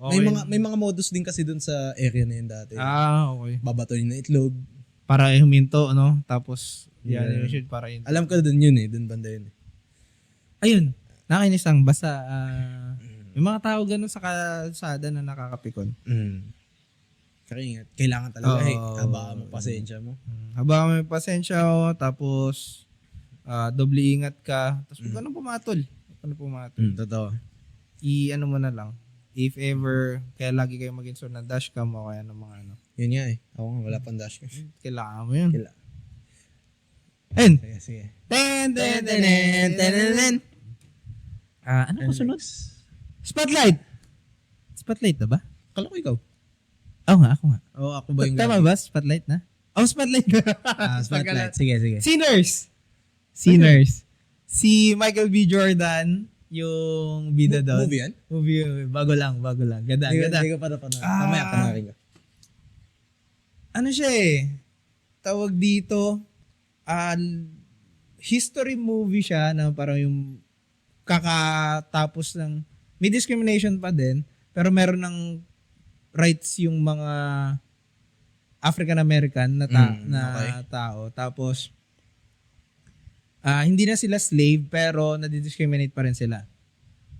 Okay. May mga modus din kasi dun sa area na yun dati. Okay. Babatoy ng itlog. Para huminto, no? Tapos, yan yung shoot para yun. Alam ko dun yun eh, dun banda yun eh. Ayun, nakainis lang. Basta, may mga tao ganun sa kalsada na nakakapikon. Kaya kailangan talaga habaan mo pasensya mo. Habang may pasensya mo, tapos, doble ingat ka. Tapos, huwag ka nang pumatol. Totoo. I-ano mo na lang. If ever, kaya lagi kayo mag-install ng dashcam o kaya ng mga Yun nga eh. Ako nga, wala pang dashcam. Kailangan mo yun. Ayun. Sige, sige. Ten, ten, ten, ten, ten, ten, ten. Ano ko sunod? Spotlight. Spotlight na ba? Kala ko ikaw. Oo nga, ako nga. Oo, ako ba yung Tama ba? Spotlight na? Oh, Spotlight. Spotlight. Sige, sige. Sinners. Sinners. Si Michael B. Jordan, yung bida doon. Movie yan? Movie. Bago lang. Ganda, ganda. Hindi ko pa napanood. Mamaya panarin ko. Ano siya eh? Tawag dito, history movie siya na parang yung kakatapos ng, may discrimination pa din, pero meron ng rights yung mga African-American na, okay. tao. Tapos, hindi na sila slave, pero nadidiscriminate pa rin sila.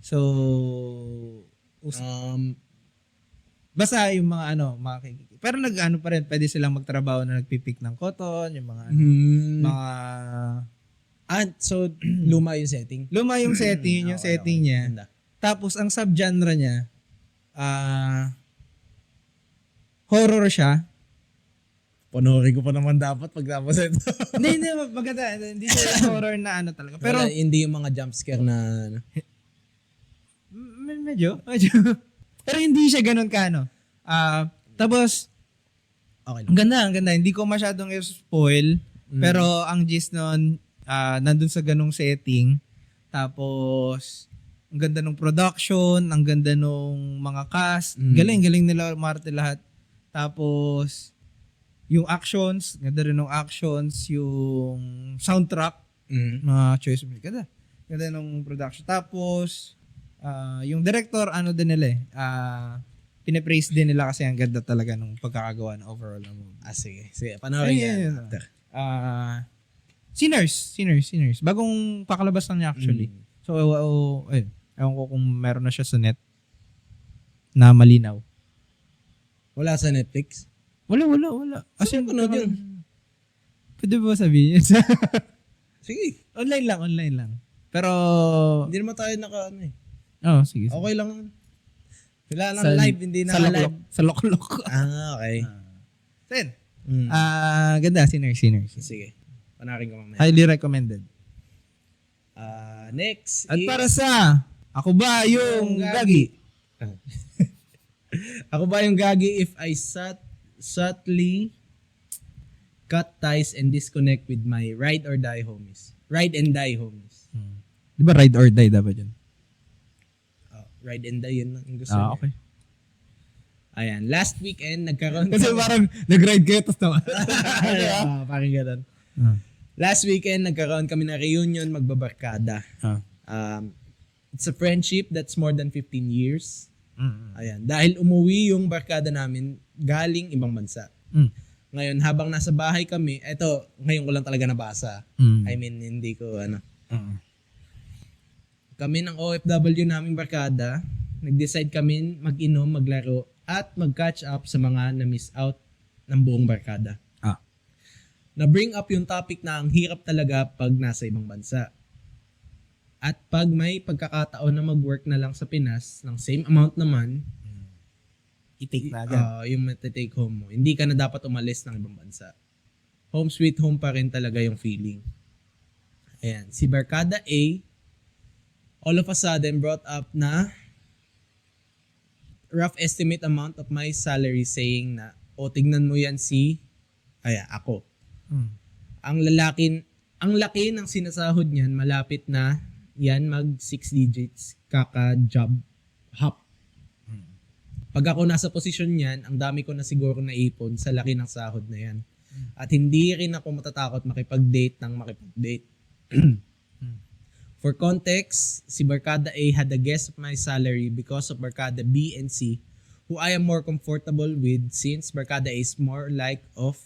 So, basta yung mga pero nag-ano pa rin, pwede silang magtrabaho na nagpipik ng cotton, yung mga mga so luma yung setting. luma yung setting, yung setting niya. Ganda. Tapos ang subgenre niya horror siya. Panoorin ko pa naman dapat pag tapos ito. hindi maganda, hindi siya horror na talaga. Pero hindi yung mga jump scare na medyo. Pero hindi siya ganun ka tapos okay lang. ang ganda. Hindi ko masyadong spoil, pero ang gist nun, nandun sa ganung setting. Tapos, ang ganda ng production, ang ganda ng mga cast. Galing nila umarte lahat. Tapos, yung actions, ganda rin ng actions, yung soundtrack, mga choice music. Ganda ng production. Tapos, yung director, din nila pinapraise din nila kasi ang ganda talaga ng pagkakagawa ng overall ng movie. Sige. Sige, panoorin yan. Sinners. Bagong pakalabas lang niya actually. So, ewan ko kung meron na siya sa net na malinaw. Wala sa Netflix? Wala. Kasi panood yun. Pwede ba sabihin? Sige. Online lang. Pero, Hindi naman tayo sige. Okay lang. Wala lang live, hindi na live. Sa loklok. Okay. Then, ganda, Sinners. Sige. Panarin ko mamaya. Highly recommended. Next At is... para sa, ako ba yung gagi? Ako ba yung gagi if I subtly cut ties and disconnect with my ride and die homies? Di ba ride or die dapat yun? Ride and die, yun ang gusto niya. Okay. Ayan, last weekend nagkaroon Kasi parang nag-ride kayo tapos naman. parang ganun. Last weekend nagkaroon kami ng reunion magbabarkada. It's a friendship that's more than 15 years. Ayan, dahil umuwi yung barkada namin galing ibang bansa. Ngayon, habang nasa bahay kami, ngayon ko lang talaga nabasa. I mean, hindi ko Kami ng OFW naming barkada, nag-decide kami mag-inom, maglaro, at mag-catch up sa mga na-miss out ng buong barkada. Na-bring up yung topic na ang hirap talaga pag nasa ibang bansa. At pag may pagkakataon na mag-work na lang sa Pinas, ng same amount naman, I-take na agad. yung matitake home mo. Hindi ka na dapat umalis ng ibang bansa. Home sweet home pa rin talaga yung feeling. Ayan, si Barkada A, all of a sudden brought up na rough estimate amount of my salary saying na, tignan mo yan ako. Ang laki ng sinasahod niyan, malapit na yan mag 6 digits kaka-job hop. Pag ako nasa posisyon niyan, ang dami ko na siguro naipon sa laki ng sahod na yan. At hindi rin ako matatakot makipag-date. For context, si Barkada A had a guess of my salary because of Barkada B and C, who I am more comfortable with since Barkada A is more like of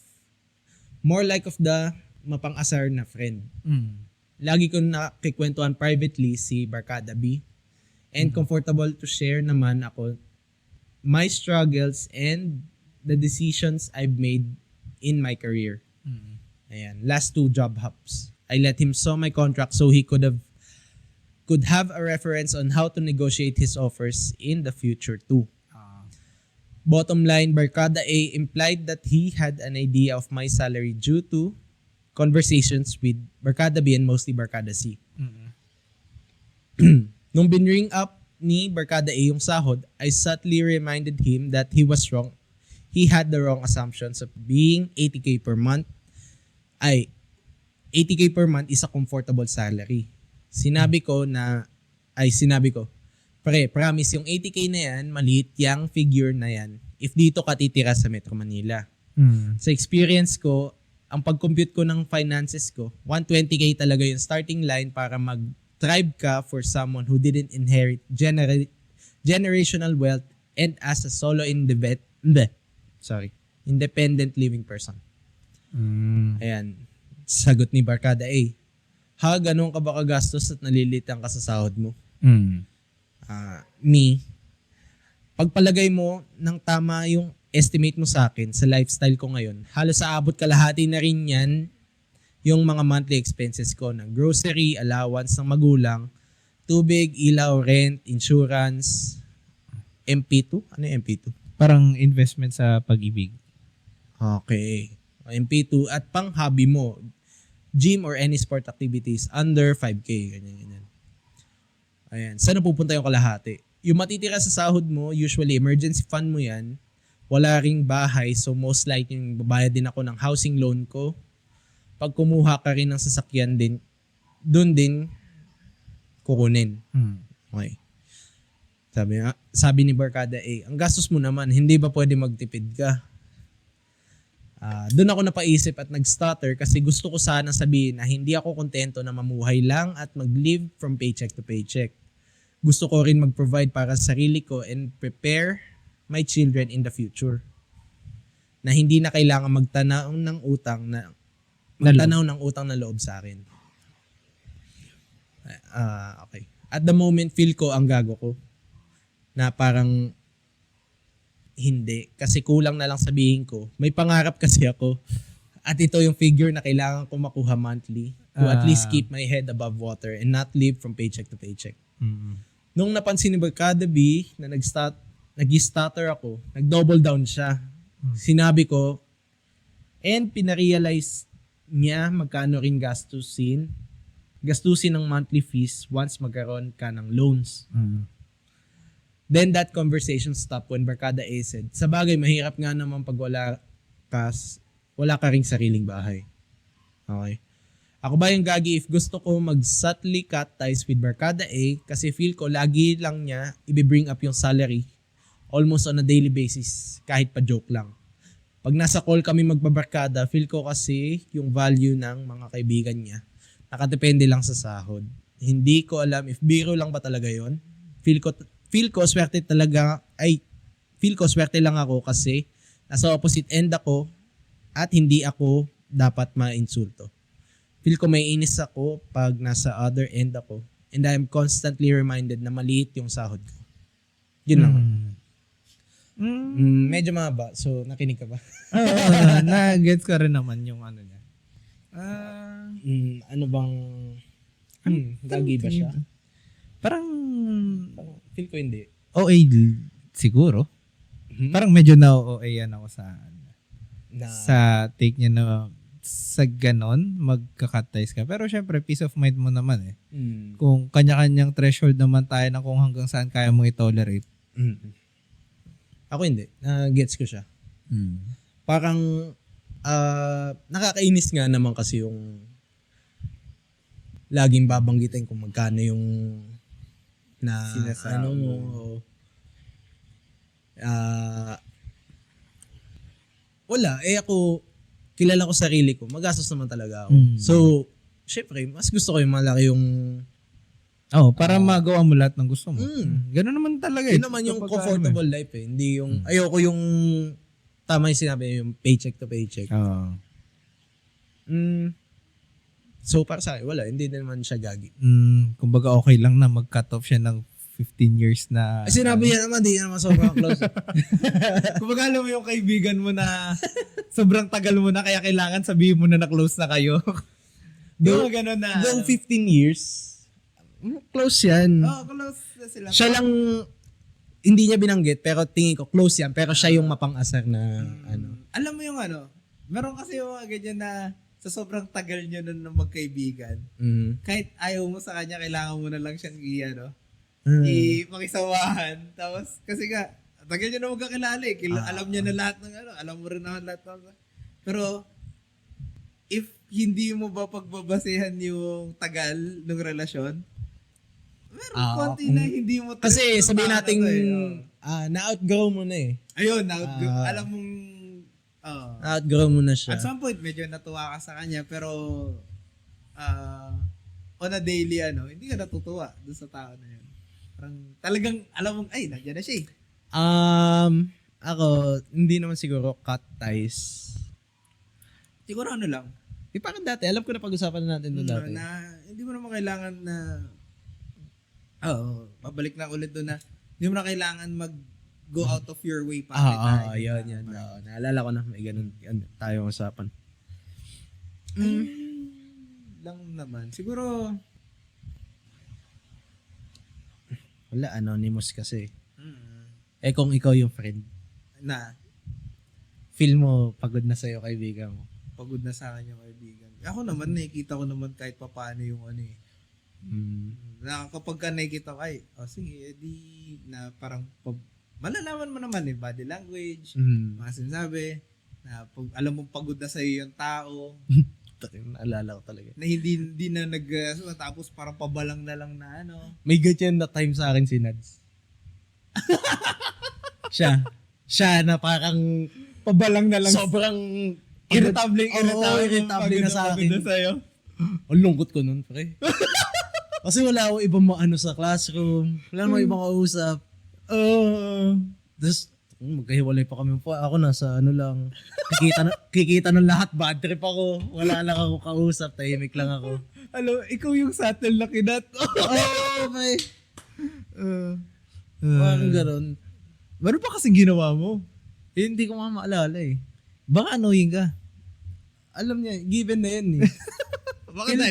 the mapang-asar na friend. Lagi ko nakikwentuhan privately si Barkada B and comfortable to share naman ako my struggles and the decisions I've made in my career. Ayan, last 2 job hops. I let him saw my contract so he could have a reference on how to negotiate his offers in the future too. Bottom line, Barkada A implied that he had an idea of my salary due to conversations with Barkada B and mostly Barkada C. Mm. Nung binring up ni Barkada A yung sahod, I subtly reminded him that he was wrong. He had the wrong assumptions of being 80k per month. 80k per month is a comfortable salary. Sinabi ko, pre, promise yung 80k na yan, maliit yung figure na yan if dito ka titira sa Metro Manila. Mm. Sa experience ko, ang pag-compute ko ng finances ko, 120k talaga yung starting line para mag-thrive ka for someone who didn't inherit generational wealth and as a solo independent living person. Mm. Ayan, sagot ni Barkada A. Ganun ka ba kagastos at nalilitan ka sa sahod mo? Mm. Pagpalagay mo ng tama yung estimate mo sa akin sa lifestyle ko ngayon, halos aabot kalahati na rin yan yung mga monthly expenses ko ng grocery, allowance ng magulang, tubig, ilaw, rent, insurance, MP2? Ano yung MP2? Parang investment sa pag-ibig. Okay. MP2 at pang hobby mo, gym or any sport activities under 5K. Ganyan. Ayan. Saan napupunta yung kalahati? Yung matitira sa sahod mo, usually emergency fund mo yan. Wala ring bahay, so most likely babayad din ako ng housing loan ko. Pag kumuha ka rin ng sasakyan din, doon din kukunin. Mm. Okay. Sabi ni Barkada A, ang gastos mo naman, hindi ba pwede magtipid ka? Doon ako napaisip at nag-stutter kasi gusto ko sana sabihin na hindi ako kontento na mamuhay lang at mag-live from paycheck to paycheck. Gusto ko rin mag-provide para sa sarili ko and prepare my children in the future. Na hindi na kailangan magtanaw ng utang na loob sa akin. Okay. At the moment, feel ko ang gago ko. Na parang hindi. Kasi kulang na lang sabihin ko. May pangarap kasi ako. At ito yung figure na kailangan ko makuha monthly to at least keep my head above water and not live from paycheck to paycheck. Mm. Nung napansin ni Barkada B na nag-stutter ako, nag-double down siya. Sinabi ko, and pinarealize niya magkano rin gastusin ng monthly fees once magkaroon ka ng loans. Mm. Then that conversation stopped when Barkada A said, sa bagay, mahirap nga naman pag wala ka ring sariling bahay. Okay. Ako ba yung gagi if gusto ko mag-subtly cut ties with Barkada A kasi feel ko lagi lang niya i-bring up yung salary almost on a daily basis kahit pa joke lang. Pag nasa call kami magbabarkada, feel ko kasi yung value ng mga kaibigan niya nakadepende lang sa sahod. Hindi ko alam if biro lang ba talaga yon. Feel ko swerte lang ako kasi nasa opposite end ako at hindi ako dapat ma-insulto. Feel ko may inis ako pag nasa other end ako and I'm constantly reminded na maliit yung sahod ko. Yun lang. Medyo mahaba. So, nakinig ka ba? Na-gets ko rin naman yung ano niya. Ano bang... gagi ba siya? Parang Feel ko hindi. OA siguro. Parang medyo na-OA yan ako sa take niya na sa ganon, magka-cut ties ka. Pero syempre, peace of mind mo naman eh. Kung kanya-kanyang threshold naman tayo na kung hanggang saan kaya mo i-tolerate. Ako hindi. Gets ko siya. Parang, nakakainis nga naman kasi yung laging babanggitin kung magkano yung na sinasabi. ano mo. Wala. Ako, kilala ko sarili ko. Magastos naman talaga ako. So, syempre, mas gusto ko yung malaki yung... para magawa mo lahat ng gusto mo. Ganun naman talaga eh. Yun naman yung comfortable life eh. Hindi yung... Ayoko yung... Tama yung sinabi yung paycheck to paycheck. So, para sa akin, wala. Hindi naman siya gagi. Kumbaga okay lang na mag-cut off siya ng 15 years na... Sinabi niya naman, di naman sobrang close. Kumbaga alam mo yung kaibigan mo na sobrang tagal mo na kaya kailangan sabihin mo na close na kayo. Yung gano'n na... Though 15 years, close yan. Close na sila. Siya lang, hindi niya binanggit, pero tingin ko close yan. Pero siya yung mapang-asar na ano. Alam mo yung meron kasi yung mga ganyan na sa sobrang tagal nyo nun na magkaibigan, kahit ayaw mo sa kanya, kailangan mo na lang siyang makisawahan. Tapos, kasi nga, tagal nyo na magkakilala eh. Alam niya na lahat ng alam mo rin naman lahat ng pero, if hindi mo ba pagbabasehan yung tagal ng relasyon, meron konti na hindi mo kasi sabihin natin, eh. na-outgrow mo na eh. Ayun, alam mong Na-outgrow mo na siya. at some point, medyo natuwa ka sa kanya, pero on a daily, hindi ka natutuwa dun sa tao na yun. Parang talagang, alam mong, ay, nandiyan na siya eh. Ako, hindi naman siguro cut ties. Siguro lang, Parang dati, alam ko na pag-usapan na natin doon dati. na hindi mo naman kailangan na, pabalik na ulit doon na, hindi mo na kailangan go out of your way para yun. Naalala ko na, may ganun tayong usapan. Lang naman. Siguro, Wala, anonymous kasi. Kung ikaw yung friend, feel mo pagod na sa'yo kaibigan mo. pagod na sa akin yung kaibigan. Ako naman, nakikita ko naman kahit papaano yung kapag ka nakikita ko, sige, edi na parang, malalaman mo naman body language, mga sinasabi, na alam mong pagod na sa'yo yung tao, Naalala ko talaga. na hindi na tapos parang pabalang na lang na May ganyan na time sa akin si Nads. siya na parang pabalang na lang. sobrang Irritable na sa akin. Sa'yo. Ang lungkot ko nun, pre. Kasi wala ako ibang maano sa classroom. Wala namang ibang kausap. Tapos, magkahiwalay pa kami po. Ako nasa lang. Kikita ng lahat. Bad trip ako. Wala lang ako kausap. Tahimik lang ako. Ikaw yung subtle na kinat. Okay. Parang gano'n. Ano pa kasing ginawa mo? Hindi ko maalala eh. Baka annoying ka. Alam niya, given na yan eh.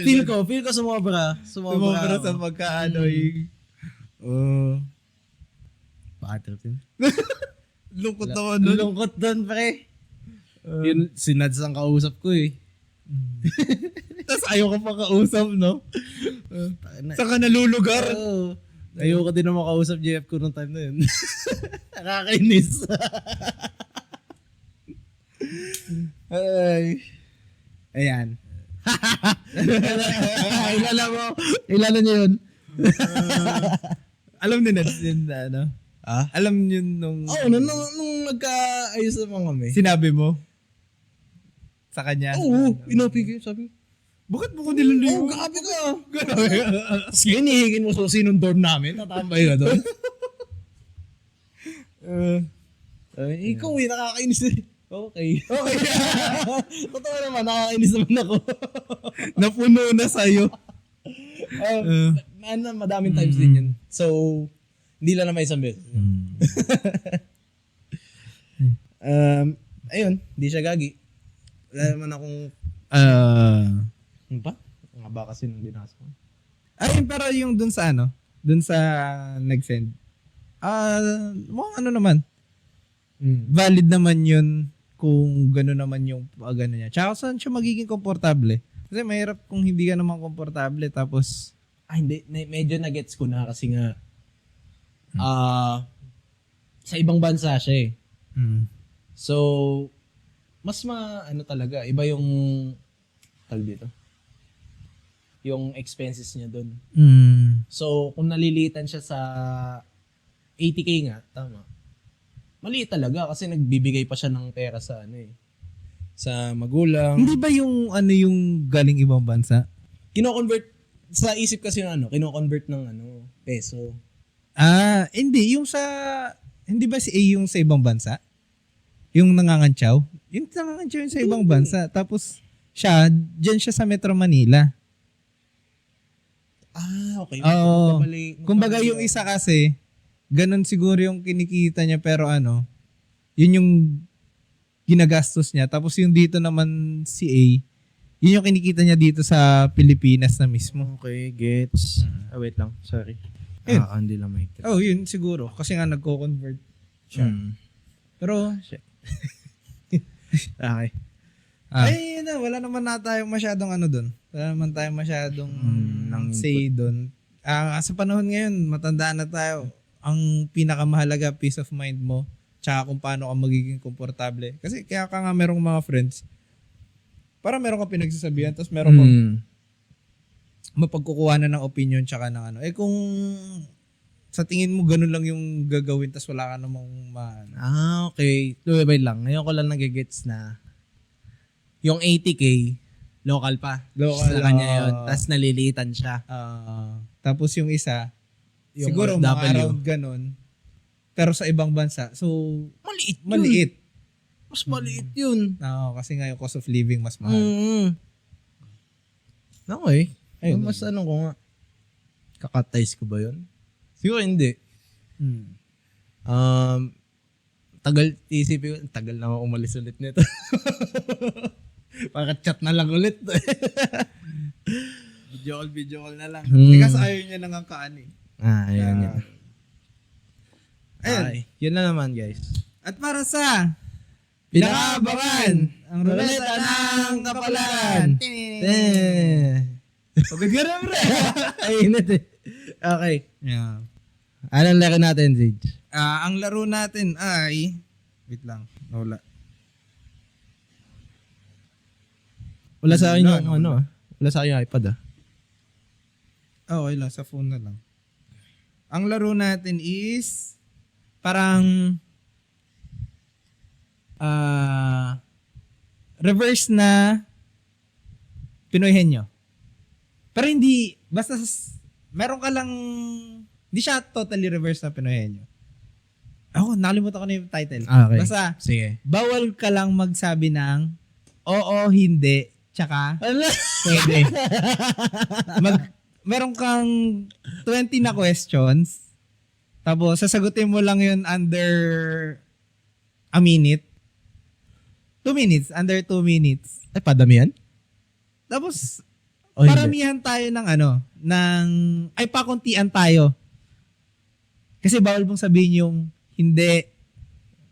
feel ko sumobra Sumobra sa pagka-annoying. Bad trip yun. Lungkot naman nun. Lungkot doon, pre. Yun, si Nads ang kausap ko eh. Tapos ayaw ka pa kausap, no? Saan ka nalulugar? Ayoko din naman kausap JF ko nung time na yun. Nakakainis. Ayan. Ilala niyo yun. Alam ni Nads yun na Alam niyo nung nung nagkaayos naman kami. sinabi mo sa kanya? Oo, inopi ko. Sabi ko, Bakit mo ko niluluyo? grabe ka. Tapos hinihingin mo sinong dorm namin. Tatambay ka doon. Ikaw nakakainis eh. Okay. Totoo naman, nakakainis naman ako. Napuno na sa'yo. Madaming times din yun. So, hindi lang naman isang beses. Ayun, hindi siya gagi. Wala naman akong... Ano ba? Nga ba kasi nung binasa ko? Pero yung dun sa dun sa nag-send. Mukhang naman. Valid naman yun kung gano'n naman yung gano'n niya. Tsaka saan siya magiging komportable? Kasi mahirap kung hindi ka naman komportable tapos... Hindi. Medyo na-gets ko na kasi nga sa ibang bansa siya eh. So, mas talaga, iba yung tawag dito. Yung expenses niya doon. So, kung nalilitan siya sa 80K nga, tama. Maliit talaga kasi nagbibigay pa siya ng pera sa sa magulang. Hindi ba yung yung galing ibang bansa? Kino-convert sa isip kasi kino-convert ng peso. Hindi yung hindi ba si A yung sa ibang bansa? Yung nangangantsaw? Yung nangangantsaw yung sa ibang bansa. Tapos diyan siya sa Metro Manila. Okay. Oo. Kumbaga yung isa kasi, ganun siguro yung kinikita niya pero yun yung ginagastos niya. Tapos yung dito naman si A, yun yung kinikita niya dito sa Pilipinas na mismo. Okay, gets. Wait lang, sorry. Hindi lang may Yun siguro. Kasi nga nagko-convert siya. Pero, okay. Ay, yun na, wala naman na tayong masyadong ano dun. Wala naman tayong masyadong say dun. Sa panahon ngayon, matandaan na tayo. Ang pinakamahalaga, peace of mind mo. Tsaka kung paano ka magiging komportable. Kasi kaya ka nga merong mga friends, para meron ka pinagsasabihan, tapos meron kang mapagkukuha na ng opinion tsaka ng ano. Eh kung sa tingin mo ganun lang yung gagawin, tapos wala ka namang Okay. Wait lang. Ngayon ko lang nagigets na yung 80K, local pa. Local, Sa kanya yun. Tapos nalilitan siya. tapos yung isa, Yung siguro OFW. mga around ganun, pero sa ibang bansa. So, Maliit yun. maliit. Mas maliit yun. Oo, kasi nga yung cost of living mas mahal. Okay. Ayun. Mas ano ko nga. Kakatize ko ba yun? Siguro hindi. Tagal, isipin ko, tagal na ako umalis ulit nito. Chat na lang ulit. Video call na lang. Hmm. Kasi ayaw niya nang ang kaan eh. Ayan yan. Ayun. Ay, yun na naman guys. At para sa pinakaabangan, ang ruleta ng kapalaran. Pagod ka na, pre. Ay, init eh. Okay. Yeah. Anong laro natin, Zage? Ang laro natin ay... Wait lang. Wala. Wala sa akin Wala, yung wala. ano ah. Wala sa akin yung iPad ah. Okay lang. Sa phone na lang. Ang laro natin is... Parang... reverse na... Pinoy Henyo. Pero hindi... Basta... Meron ka lang... Hindi siya totally reverse na Pinoy Henyo. Ako, nakalimutan ko na yung title. Okay. Basta, Sige. bawal ka lang magsabi ng oo, hindi, tsaka pwede. Meron kang 20 na questions, tapos sasagutin mo lang yun under a minute. 2 minutes, under 2 minutes. Ay, padami yan? Tapos, O, hindi. paramihan tayo ng pakuntian tayo. Kasi bawal mong sabihin yung hindi,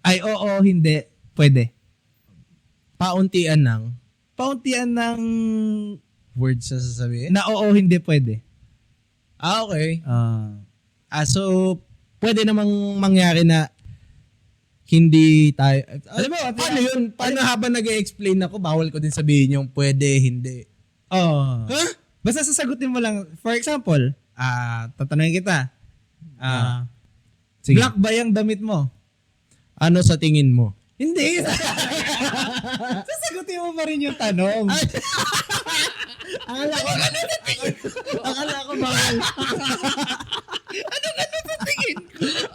ay oo, hindi, pwede. Pauntian ng Pauntian ng words na sasabihin? na oo, hindi pwede. Okay. So, pwede namang mangyari na hindi tayo... Alam mo, paano yun? Paano habang nag-explain ako, bawal ko din sabihin yung pwede, hindi. Oo. Huh? Basta sasagutin mo lang, for example, tatanungin kita, Sige. black ba yung damit mo? Ano sa tingin mo? Hindi. Sasagutin mo pa rin yung tanong. Akala ko bawal.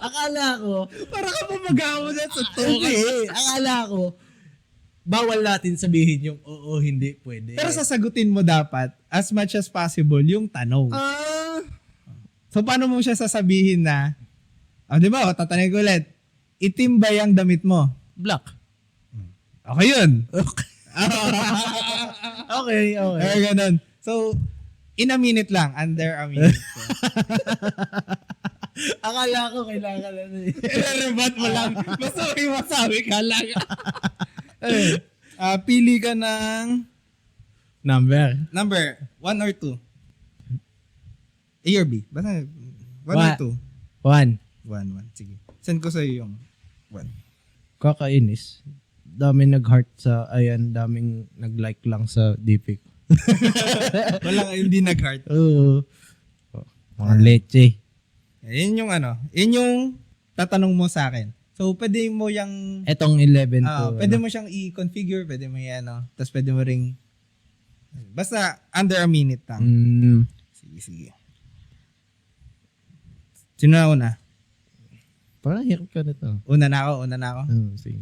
Akala ko, Para ka pa mag-awa na sa hindi. Akala ko, bawal natin sabihin yung oo, hindi, pwede. Pero sasagutin mo dapat, as much as possible, yung tanong. So, paano mo siya sasabihin na, di ba, tatanungin ko ulit, itim ba yung damit mo? Black. Okay yun. Okay. Or ganun. So, in a minute lang, under a minute. Akala ko kailangan na I-rebat mo lang. Basta may masabi ka lang. Pili ka ng number. number, 1 or 2. A or B? Basta 1 or Wa- 2? 1. 1. Sige. Send ko sa'yo yung 1. Kakainis. Daming nag-heart sa, daming nag-like lang sa DP ko. Walang hindi nag-heart. Oo. Mga leche. Yun yung yun yung tatanong mo sa akin. So, pwede mo yung, Etong 11 ko. pwede mo siyang i-configure, pwede mo yan, tapos pwede mo ring, basta under a minute lang. Sige. Sino na una? Parang hirap ka nito. Una na ako. Sige.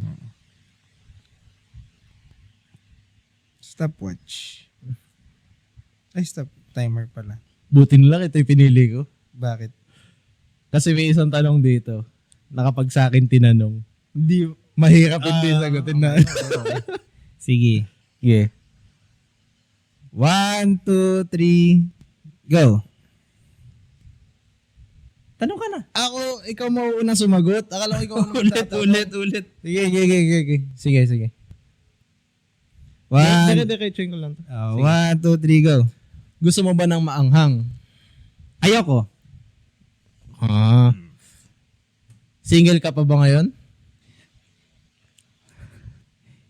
Stopwatch. Ay, stop timer pala. Buti na lang ito yung pinili ko. Bakit? Kasi may isang tanong dito. Nakapag sa akin tinanong. Hindi. Mahirap hindi sagutin na. Sige. Yeah. 1, 2, 3, go. Tanong ka na. Ako, ikaw mauuna sumagot. Akala ko ikaw muna magtatanong. ulit. Sige. Sige. 1, Dire-diretsuin ko lang to. 1, 2, 3, go. Gusto mo ba ng maanghang? Ayoko. Single ka pa ba ngayon?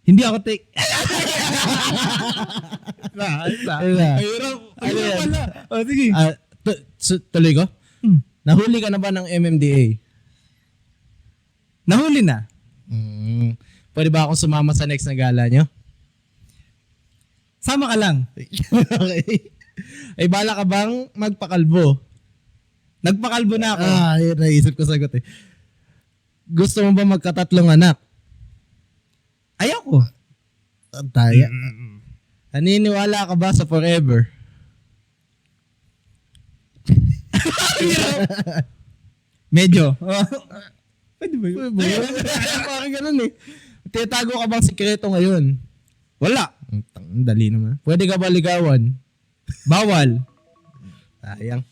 Hindi ako take. Hirap. Ano yan? Sige. Tuloy ko? Nahuli ka na ba ng MMDA? Nahuli na. Pwede ba akong sumama sa next na gala nyo? Sama ka lang. Okay. Ay, bala ka bang magpakalbo? Nagpakalbo na ako. Yun, naisip ko sagot eh. Gusto mo ba magkatatlong anak? Ayoko. Taya. Naniniwala ka ba sa forever? Medyo. Pwede ba yun? Parang ganun eh. Titago ka bang sikreto ngayon? Wala. Ang dali naman. Pwede ka ba ligawan? Bawal. Sayang.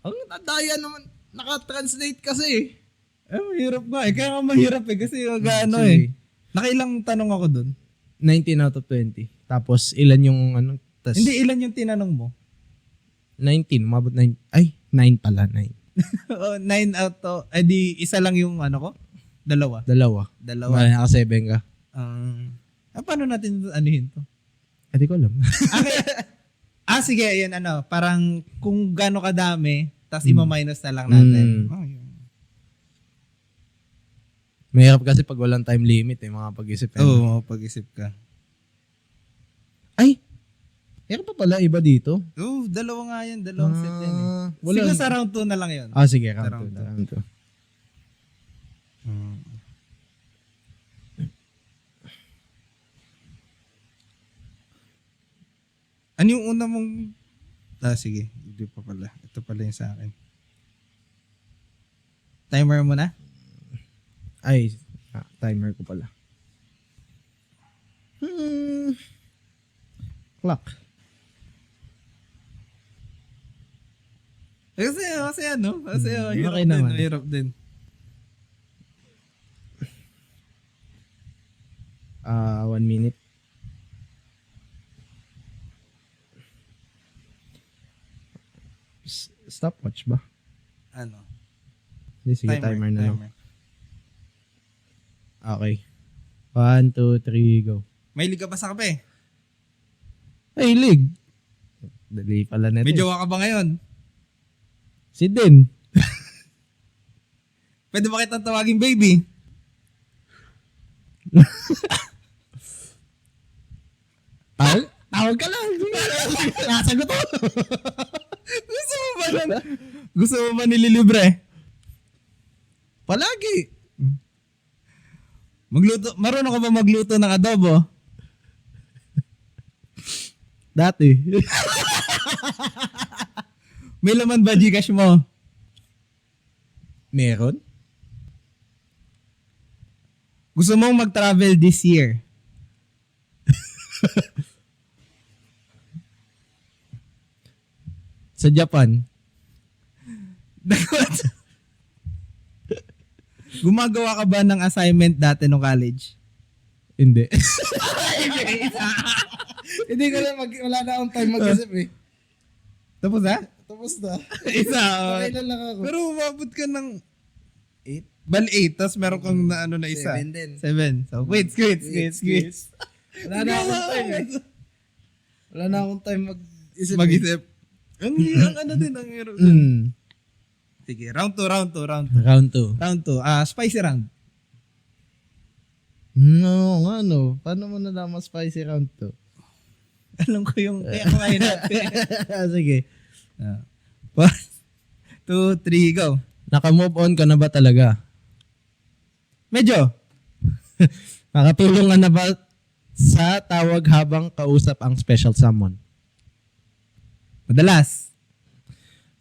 Ang nadaya naman. Naka-translate kasi. Mahirap nga eh. Kaya nga mahirap eh. Kasi ano Sige. eh. Nakailang tanong ako dun. 19 out of 20. Tapos ilan yung ano? Hindi, ilan yung tinanong mo? 19. Umabot 9. Ay, 9 pala. 9. 9 out of... di isa lang yung ano ko? Dalawa. Dalawa. May naka 7 ka. Paano natin anuhin to? Hindi ko alam. Okay. Sige. Yan ano. Parang kung gaano kadami, tapos ima-minus na lang natin. Yun. Mahirap kasi pag walang time limit eh, mga pag-isip. Oo, pag-isip ka. Ay! Meron pa pala iba dito. Oo, dalawa nga yan. Dalawang set yan eh. Wala. Siguro sa round 2 na lang yun. Sige, round 2. Round Round 2. Ano yung una mong... sige. Hindi pa pala. Ito pala yung sa akin. Timer mo na? Ay, timer ko pala. Clock. Kasi ano? Kasi hirap okay din. naman. Hirap din. 1 minute. Stopwatch ba? Ano? Hindi, sige, timer na lang. timer. Okay. 1, 2, 3, go. Mahilig ka ba sa kape? Ay, lig. Dali pala neto. May jowa ka ba ngayon? Si Din. Pwede ba kitang tawagin baby? Tawag ka lang. Nasagot ko. Gusto mo ba nun? Gusto mo ba nililibre? Palagi. Marunong ka ba magluto ng adobo? Dati. May laman ba Gcash mo? Meron? Gusto mong mag-travel this year? Sa Japan? Gumagawa ka ba ng assignment dati no college? Hindi. Hindi ko na wala na akong time mag-isip eh. Tapos ha? Tapos na. Isa. Kailan lang ako. Pero umabot ka ng 8? Bal 8, tapos meron kang na ano na isa. 7 din. 7. So, wait. Wala na akong time eh. Wala na akong time mag-isip. Mag-isip. Ang ano din, ang hero din. Sige, round 2. Round 2. Round 2. Spicy round. No, nga no. Paano mo nalaman spicy round 2? Alam ko yung kaya kumain natin. Sige. 1, 2, 3, go. Naka-move on ka na ba talaga? Medyo. Nakatulong ka na ba sa tawag habang kausap ang special someone? Madalas.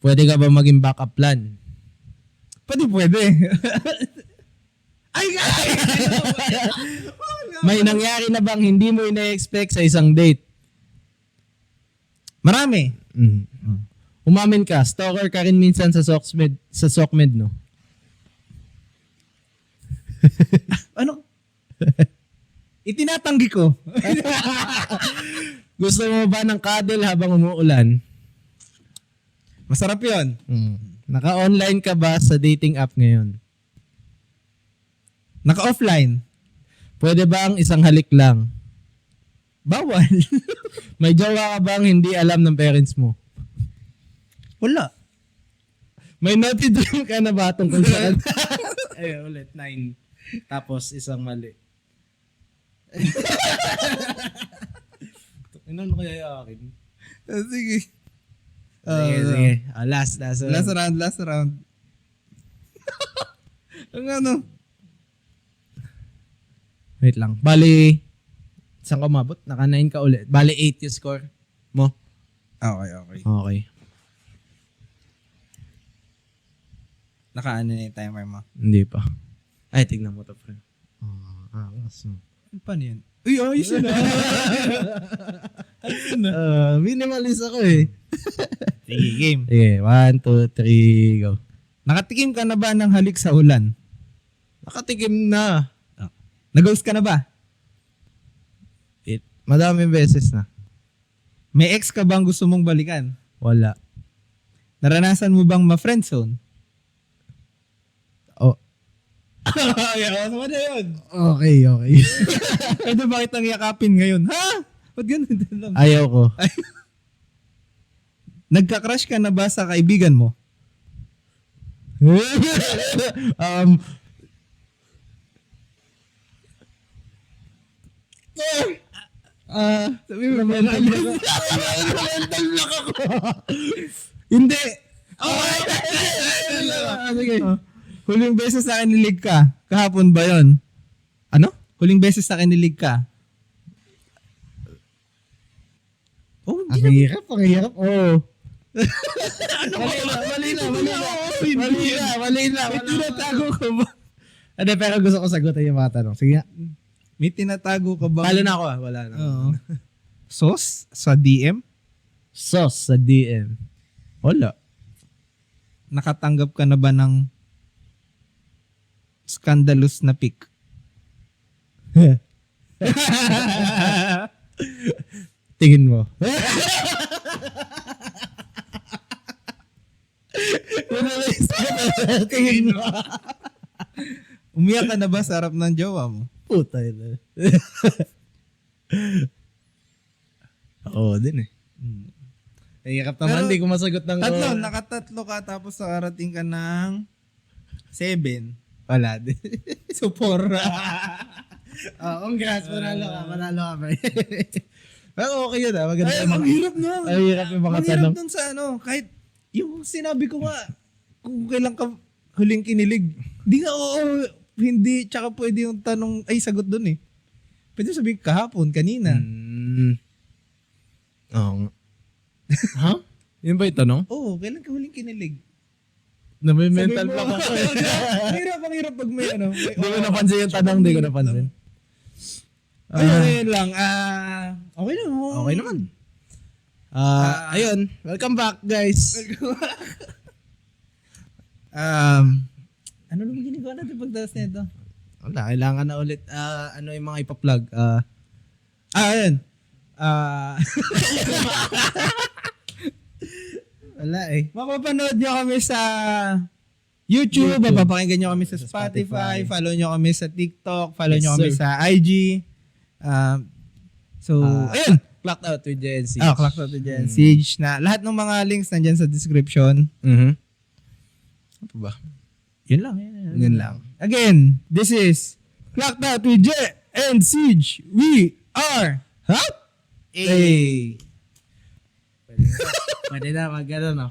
Pwede ka ba maging backup plan? Pwede. Ay, May nangyari na bang hindi mo ina-expect sa isang date? marami. Umamin ka, stalker ka rin minsan sa Socmed, no? Ano? Itinatanggi ko. Gusto mo ba ng cuddle habang umuulan? Masarap yun. Naka-online ka ba sa dating app ngayon? Naka-offline. Pwede ba ang isang halik lang? Bawal. May jowa ka bang hindi alam ng parents mo? Wala. May naughty dream ka na ba tungkol sa Ay, ulit. 9. Tapos isang mali. Inan kaya yung akin? Sige. Sige. Last. Last round. Ang ano? Wait lang. Bali, saan ka umabot? Naka 9 ka ulit. Bali, 8 yung score mo. Okay. Okay. Naka-ano na yung timer mo. Hindi pa. Ay, tignan mo to, pre. Angas mo. Paano yan? Uy, ayos na. Minimalist ako eh. Sige, game. Sige, 1, 2, 3, go. Nakatikim ka na ba ng halik sa ulan? Nakatikim na. Nag-ghost ka na ba? Madaming beses na. May ex ka bang gusto mong balikan? Wala. Naranasan mo bang ma-friendzone? Oh. Ayaw, ano na yun? Okay. Pwede ba kitang yakapin ngayon? Ha? Ba't ganun? Ayaw ko. Nagka-crush ka na ba sa kaibigan mo? Sabi mo, mental block ako. Hindi. Sige. Huling beses na kinilig ka. Kahapon ba yon? Ano? Huling beses na kinilig ka. Oh, Ang hirap. Oo. Mali na. May tinatago ka ba? Ano, pero gusto ko sagutin yung mga tanong. Sige nga. May tinatago ka ba? Palo na ako wala na. Oo. Sauce sa DM? Sauce sa DM. Wala. Nakatanggap ka na ba ng scandalous na pic? Tingin mo. Tingin mo. Umiyak ka na ba sa harap ng jowa mo? Puta yun. Oo din eh. Hirap naman, Pero, di ko masagot ng... Nakatatlo ka tapos nakarating ka ng 7. Wala din. So 4. Congrats, panalo ka ba? Pero okay yun ah. Maganda Ay, yung ang mga... hirap na. Ang hirap yung mga Ang hirap tanong. dun sa kahit yung sinabi ko nga, kung kailan ka huling kinilig, di nga hindi, tsaka pwede yung tanong, sagot dun eh. Pwede sabihin kahapon, kanina. Oo nga. Ha? Yun ba yung tanong? Oo, kailan ka huling kinilig? Na may Sabi mental mo, block ako eh. ang hirap pag may Di ko napansin yung tanong, di ko napansin. Ayun lang. Okay na. Okay naman. Ayun, welcome back guys. Ano naman ginagawa natin pagdalas na ito? Wala, kailangan na ulit, ano yung mga ipa-plug. Ayun. Wala eh. Mapapanood nyo kami sa YouTube, mapapakinggan nyo kami sa Spotify, follow nyo kami sa TikTok, follow Yes, nyo kami sir. sa IG. Ayun. Clocked out with JNC. Clock to dyan. Siege na. Lahat ng mga links nandyan sa description. Ano ba? Yun lang. Yun lang. Again, this is Clocked Out with J and Siege. We are Hey! Pwede na, mag-ano no?